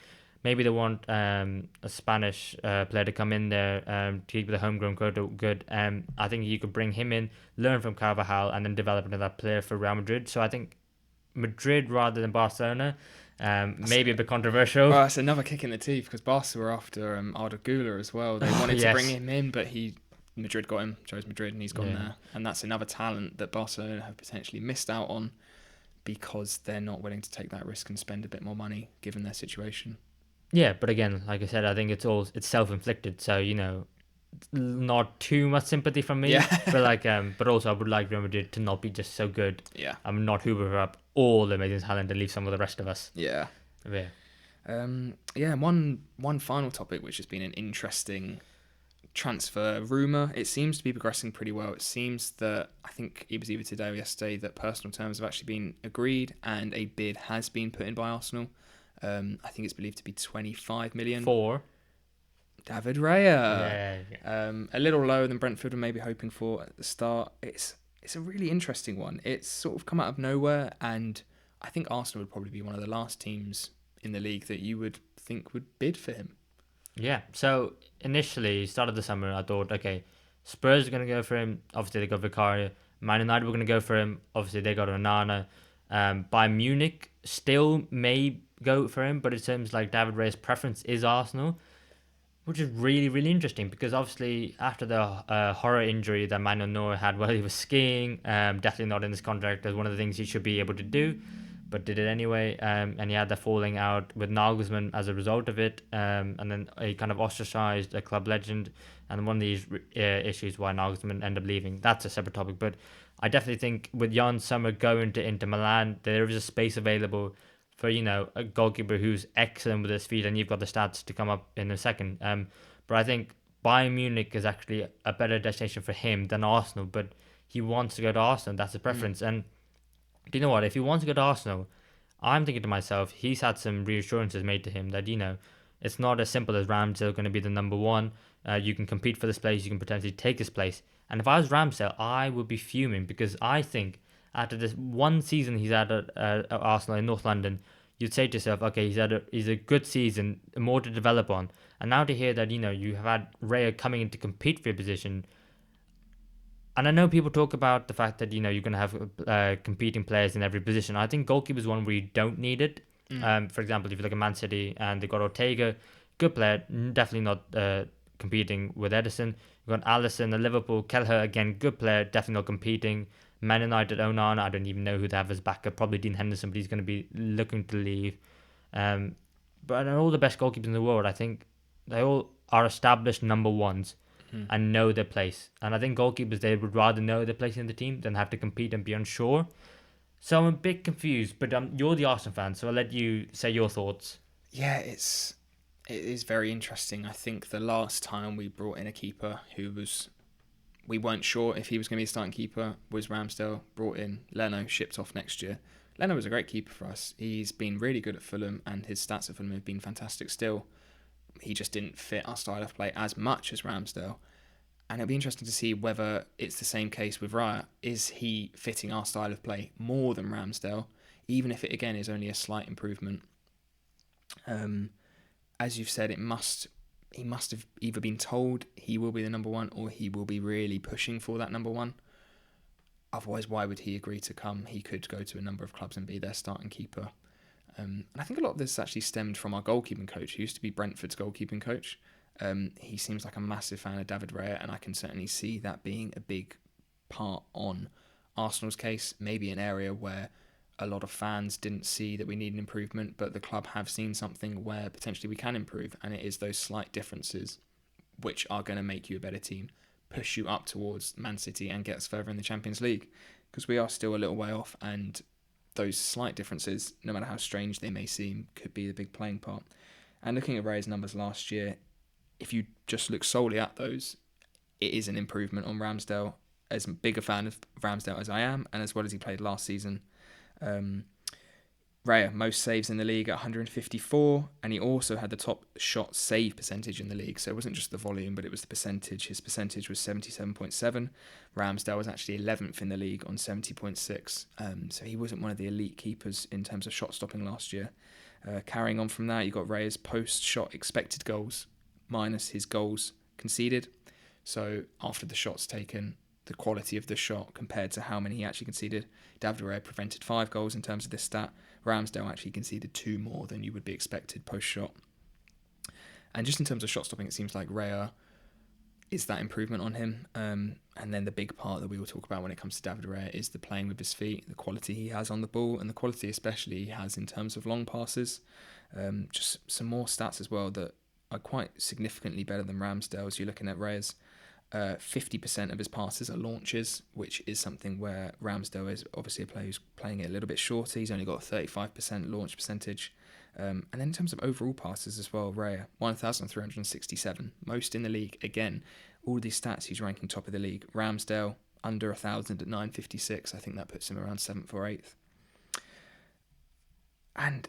they want a Spanish player to come in there to keep the homegrown good. I think you could bring him in, learn from Carvajal, and then develop into that player for Real Madrid. So I think Madrid rather than Barcelona. Maybe a bit controversial. Well, it's another kick in the teeth because Barca were after Arda Güler as well. They wanted to bring him in, but Madrid got him, chose Madrid, and he's gone there. And that's another talent that Barcelona have potentially missed out on because they're not willing to take that risk and spend a bit more money given their situation. Yeah, but again, like I said, I think it's self-inflicted. So not too much sympathy from me. Yeah. but also I would like Real Madrid to not be just so good. Yeah. I'm not hoover up all the amazing talent and leave some of the rest of us. Yeah. Yeah. One final topic, which has been an interesting transfer rumour. It seems to be progressing pretty well. It seems that, I think it was either today or yesterday, that personal terms have actually been agreed and a bid has been put in by Arsenal. I think it's believed to be 25 million. For David Raya. Yeah. A little lower than Brentford were maybe hoping for at the start. It's a really interesting one. It's sort of come out of nowhere, and I think Arsenal would probably be one of the last teams in the league that you would think would bid for him. Yeah. So initially, start of the summer, I thought, okay, Spurs are going to go for him. Obviously, they got Vicario. Man United were going to go for him. Obviously, they got Onana. Bayern Munich still may go for him, but it seems like David Raya's preference is Arsenal, which is really, really interesting because obviously after the horror injury that Manuel Neuer had while he was skiing, definitely not in this contract as one of the things he should be able to do, but did it anyway, and he had the falling out with Nagelsmann as a result of it, and then he kind of ostracized a club legend, and one of these issues why Nagelsmann ended up leaving. That's a separate topic, but I definitely think with Jan Sommer going to Inter Milan, there is a space available for, a goalkeeper who's excellent with his feet, and you've got the stats to come up in a second. But I think Bayern Munich is actually a better destination for him than Arsenal, but he wants to go to Arsenal. That's a preference. And do you know what? If he wants to go to Arsenal, I'm thinking to myself, he's had some reassurances made to him that, it's not as simple as Ramsdale going to be the number one. You can compete for this place. You can potentially take this place. And if I was Ramsdale, I would be fuming because I think after this one season he's had at Arsenal in North London, you'd say to yourself, okay, he's a good season, more to develop on. And now to hear that, you have had Raya coming in to compete for your position, And I know people talk about the fact that you're going to have competing players in every position. I think goalkeeper is one where you don't need it. For example, if you look at Man City and they got Ortega, good player, definitely not competing with Edison. You've got Alisson at Liverpool, Kelleher again, good player, definitely not competing. Man United, Onana, I don't even know who they have as backup. Probably Dean Henderson, but he's going to be looking to leave. But all the best goalkeepers in the world, I think they all are established number ones and know their place. And I think goalkeepers, they would rather know their place in the team than have to compete and be unsure. So I'm a bit confused, but you're the Arsenal fan, so I'll let you say your thoughts. Yeah, it is very interesting. I think the last time we brought in a keeper we weren't sure if he was going to be a starting keeper was Ramsdale. Brought in Leno, shipped off next year. Leno was a great keeper for us. He's been really good at Fulham, and his stats at Fulham have been fantastic still. He just didn't fit our style of play as much as Ramsdale. And it'll be interesting to see whether it's the same case with Raya. Is he fitting our style of play more than Ramsdale, even if it again is only a slight improvement? As you've said, he must have either been told he will be the number one, or he will be really pushing for that number one. Otherwise, why would he agree to come? He could go to a number of clubs and be their starting keeper. And I think a lot of this actually stemmed from our goalkeeping coach, who used to be Brentford's goalkeeping coach. He seems like a massive fan of David Raya, and I can certainly see that being a big part on Arsenal's case. Maybe an area where a lot of fans didn't see that we need an improvement, but the club have seen something where potentially we can improve, and it is those slight differences which are going to make you a better team, push you up towards Man City and get us further in the Champions League, because we are still a little way off, and those slight differences, no matter how strange they may seem, could be the big playing part. And looking at Raya's numbers last year, if you just look solely at those, it is an improvement on Ramsdale. As big a fan of Ramsdale as I am, and as well as he played last season. Raya, most saves in the league at 154, and he also had the top shot save percentage in the league. So it wasn't just the volume, but it was the percentage. His percentage was 77.7. Ramsdale was actually 11th in the league on 70.6. So he wasn't one of the elite keepers in terms of shot stopping last year. Carrying on from that, you got Raya's post-shot expected goals minus his goals conceded. So after the shots taken, the quality of the shot compared to how many he actually conceded. David Raya prevented 5 goals in terms of this stat. Ramsdale actually conceded 2 more than you would be expected post-shot. And just in terms of shot stopping, it seems like Raya is that improvement on him. And then the big part that we will talk about when it comes to David Raya is the playing with his feet, the quality he has on the ball, and the quality especially he has in terms of long passes. Just some more stats as well that are quite significantly better than Ramsdale's. You're looking at Raya's 50% of his passes are launches, which is something where Ramsdale is obviously a player who's playing it a little bit shorter. He's only got a 35% launch percentage. And then in terms of overall passes as well, Raya, 1,367, most in the league. Again, all of these stats, he's ranking top of the league. Ramsdale, under 1,000 at 956. I think that puts him around 7th or 8th. And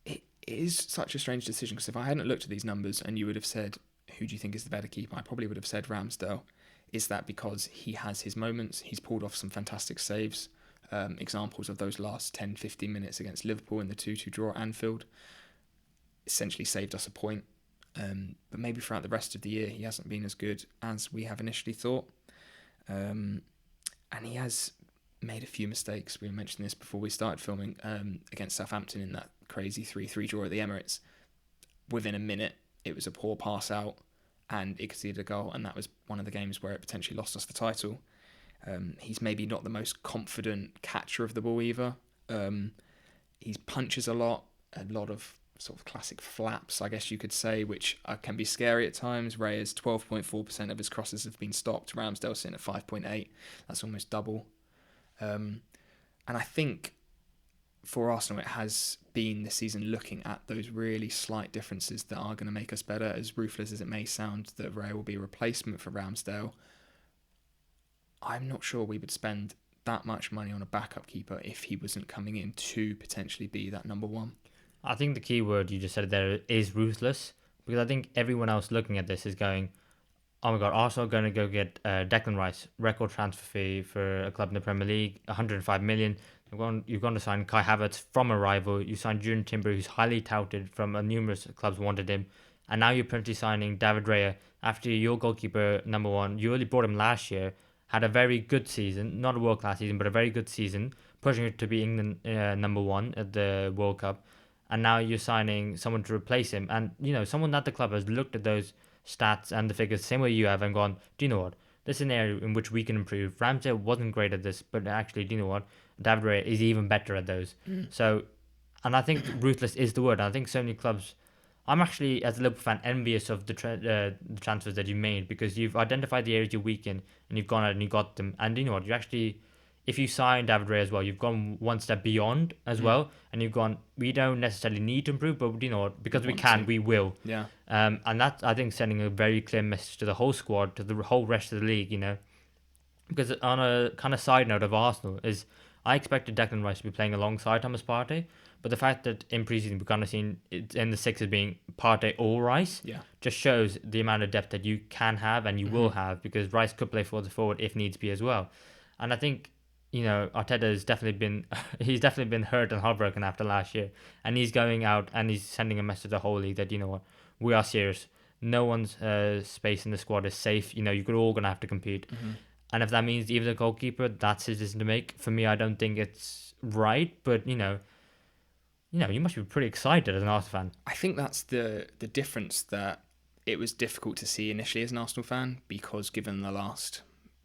it is such a strange decision, because if I hadn't looked at these numbers and you would have said, who do you think is the better keeper? I probably would have said Ramsdale. Is that because he has his moments? He's pulled off some fantastic saves. Examples of those last 10-15 minutes against Liverpool in the 2-2 draw at Anfield essentially saved us a point. But maybe throughout the rest of the year, he hasn't been as good as we have initially thought. And he has made a few mistakes. We mentioned this before we started filming, against Southampton in that crazy 3-3 draw at the Emirates. Within a minute, it was a poor pass out and it conceded a goal, and that was one of the games where it potentially lost us the title. He's maybe not the most confident catcher of the ball either. He punches a lot of sort of classic flaps, I guess you could say, which can be scary at times. Raya's 12.4% of his crosses have been stopped. Ramsdale's sitting at 5.8. That's almost double. And I think for Arsenal, it has been this season looking at those really slight differences that are going to make us better. As ruthless as it may sound that Raya will be a replacement for Ramsdale, I'm not sure we would spend that much money on a backup keeper if he wasn't coming in to potentially be that number one. I think the key word you just said there is ruthless, because I think everyone else looking at this is going, oh my God, Arsenal are going to go get Declan Rice, record transfer fee for a club in the Premier League, 105 million. You're going to sign Kai Havertz from a rival. You signed Jurgen Timber, who's highly touted from numerous clubs wanted him. And now you're potentially signing David Raya after your goalkeeper, number one. You only brought him last year. had a very good season, not a world-class season, but a very good season, pushing it to be England number one at the World Cup. And now you're signing someone to replace him. And, someone at the club has looked at those stats and the figures the same way you have and gone, do you know what? This is an area in which we can improve. Ramsdale wasn't great at this, but actually, do you know what? David Raya is even better at those. So, and I think ruthless is the word. I think so many clubs... I'm actually, as a Liverpool fan, envious of the transfers that you made, because you've identified the areas you're weak in and you've gone out and you got them. And you know what? You actually, if you sign David Raya as well, you've gone one step beyond as well, and you've gone, we don't necessarily need to improve, but you know what? Because we can, we will. Yeah. And that's, I think, sending a very clear message to the whole squad, to the whole rest of the league, Because on a kind of side note of Arsenal is, I expected Declan Rice to be playing alongside Thomas Partey, but the fact that in preseason we've kind of seen it in the six as being Partey or Rice, just shows the amount of depth that you can have and you will have, because Rice could play forward if needs be as well. And I think, Arteta has definitely been hurt and heartbroken after last year, and he's going out and he's sending a message to the whole league that, you know what, we are serious. No one's space in the squad is safe. You're all going to have to compete. And if that means even the goalkeeper, that's his decision to make. For me, I don't think it's right, but you must be pretty excited as an Arsenal fan. I think that's the difference, that it was difficult to see initially as an Arsenal fan, because given the last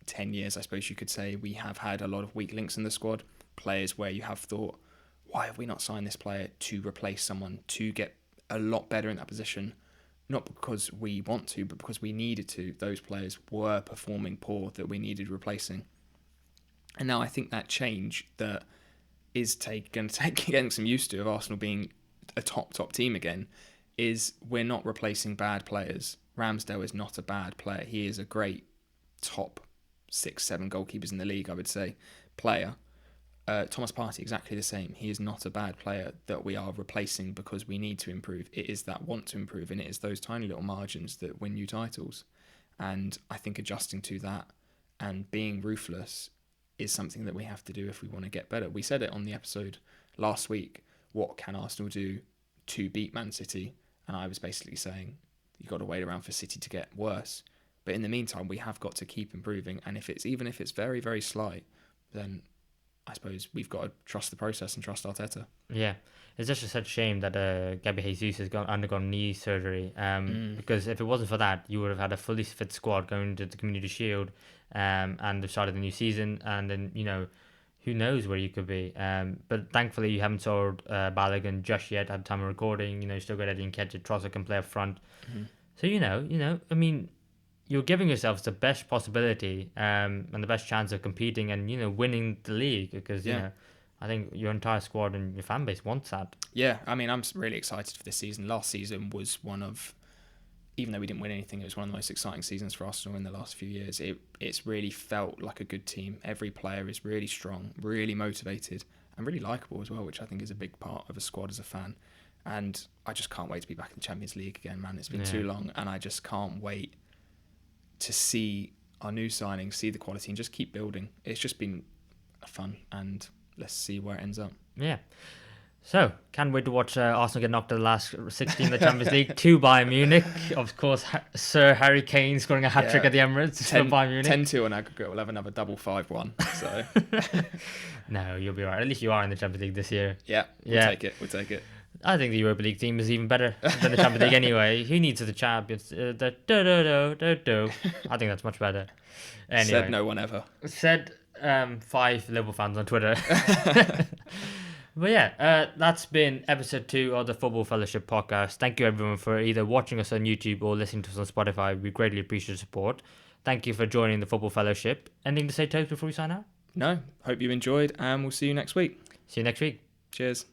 10 years, I suppose you could say, we have had a lot of weak links in the squad. Players where you have thought, why have we not signed this player to replace someone to get a lot better in that position? Not because we want to, but because we needed to. Those players were performing poor that we needed replacing. And now I think that change that is going to take getting some used to, of Arsenal being a top team again, is we're not replacing bad players. Ramsdale is not a bad player. He is a great top 6-7 goalkeepers in the league, I would say, player. Thomas Partey, exactly the same. He is not a bad player that we are replacing because we need to improve. It is that want to improve, and it is those tiny little margins that win you titles. And I think adjusting to that and being ruthless is something that we have to do if we want to get better. We said it on the episode last week. What can Arsenal do to beat Man City? And I was basically saying, you've got to wait around for City to get worse. But in the meantime, we have got to keep improving. And even if it's very, very slight, then I suppose we've got to trust the process and trust Arteta. Yeah, it's just such a shame that Gabriel Jesus has undergone knee surgery. Because if it wasn't for that, you would have had a fully fit squad going to the Community Shield and the start of the new season. And then, who knows where you could be. But thankfully, you haven't sold Balogun just yet at the time of recording. You still got Eddie Nketiah. Trossard can play up front. So, I mean, you're giving yourselves the best possibility and the best chance of competing and, winning the league, because, I think your entire squad and your fan base wants that. Yeah, I mean, I'm really excited for this season. Last season was one of, even though we didn't win anything, it was one of the most exciting seasons for Arsenal in the last few years. It's really felt like a good team. Every player is really strong, really motivated, and really likeable as well, which I think is a big part of a squad as a fan. And I just can't wait to be back in the Champions League again, man. It's been too long, and I just can't wait to see our new signings, see the quality, and just keep building. It's just been fun, and let's see where it ends up. Yeah. So, can't wait to watch Arsenal get knocked at the last 16 in the Champions League to Bayern Munich. Of course, Sir Harry Kane scoring a hat-trick at the Emirates for Bayern Munich. 10-2 on aggregate. We'll have another double 5-1. So. No, you'll be all right. At least you are in the Champions League this year. Yeah, we'll take it. I think the Europa League team is even better than the Champions League anyway. Who needs the champions? I think that's much better. Anyway, said no one ever. Said 5 Liverpool fans on Twitter. But yeah, that's been episode 2 of the Football Fellowship podcast. Thank you everyone for either watching us on YouTube or listening to us on Spotify. We greatly appreciate the support. Thank you for joining the Football Fellowship. Anything to say, Toby, before we sign out? No. Hope you enjoyed, and we'll see you next week. See you next week. Cheers.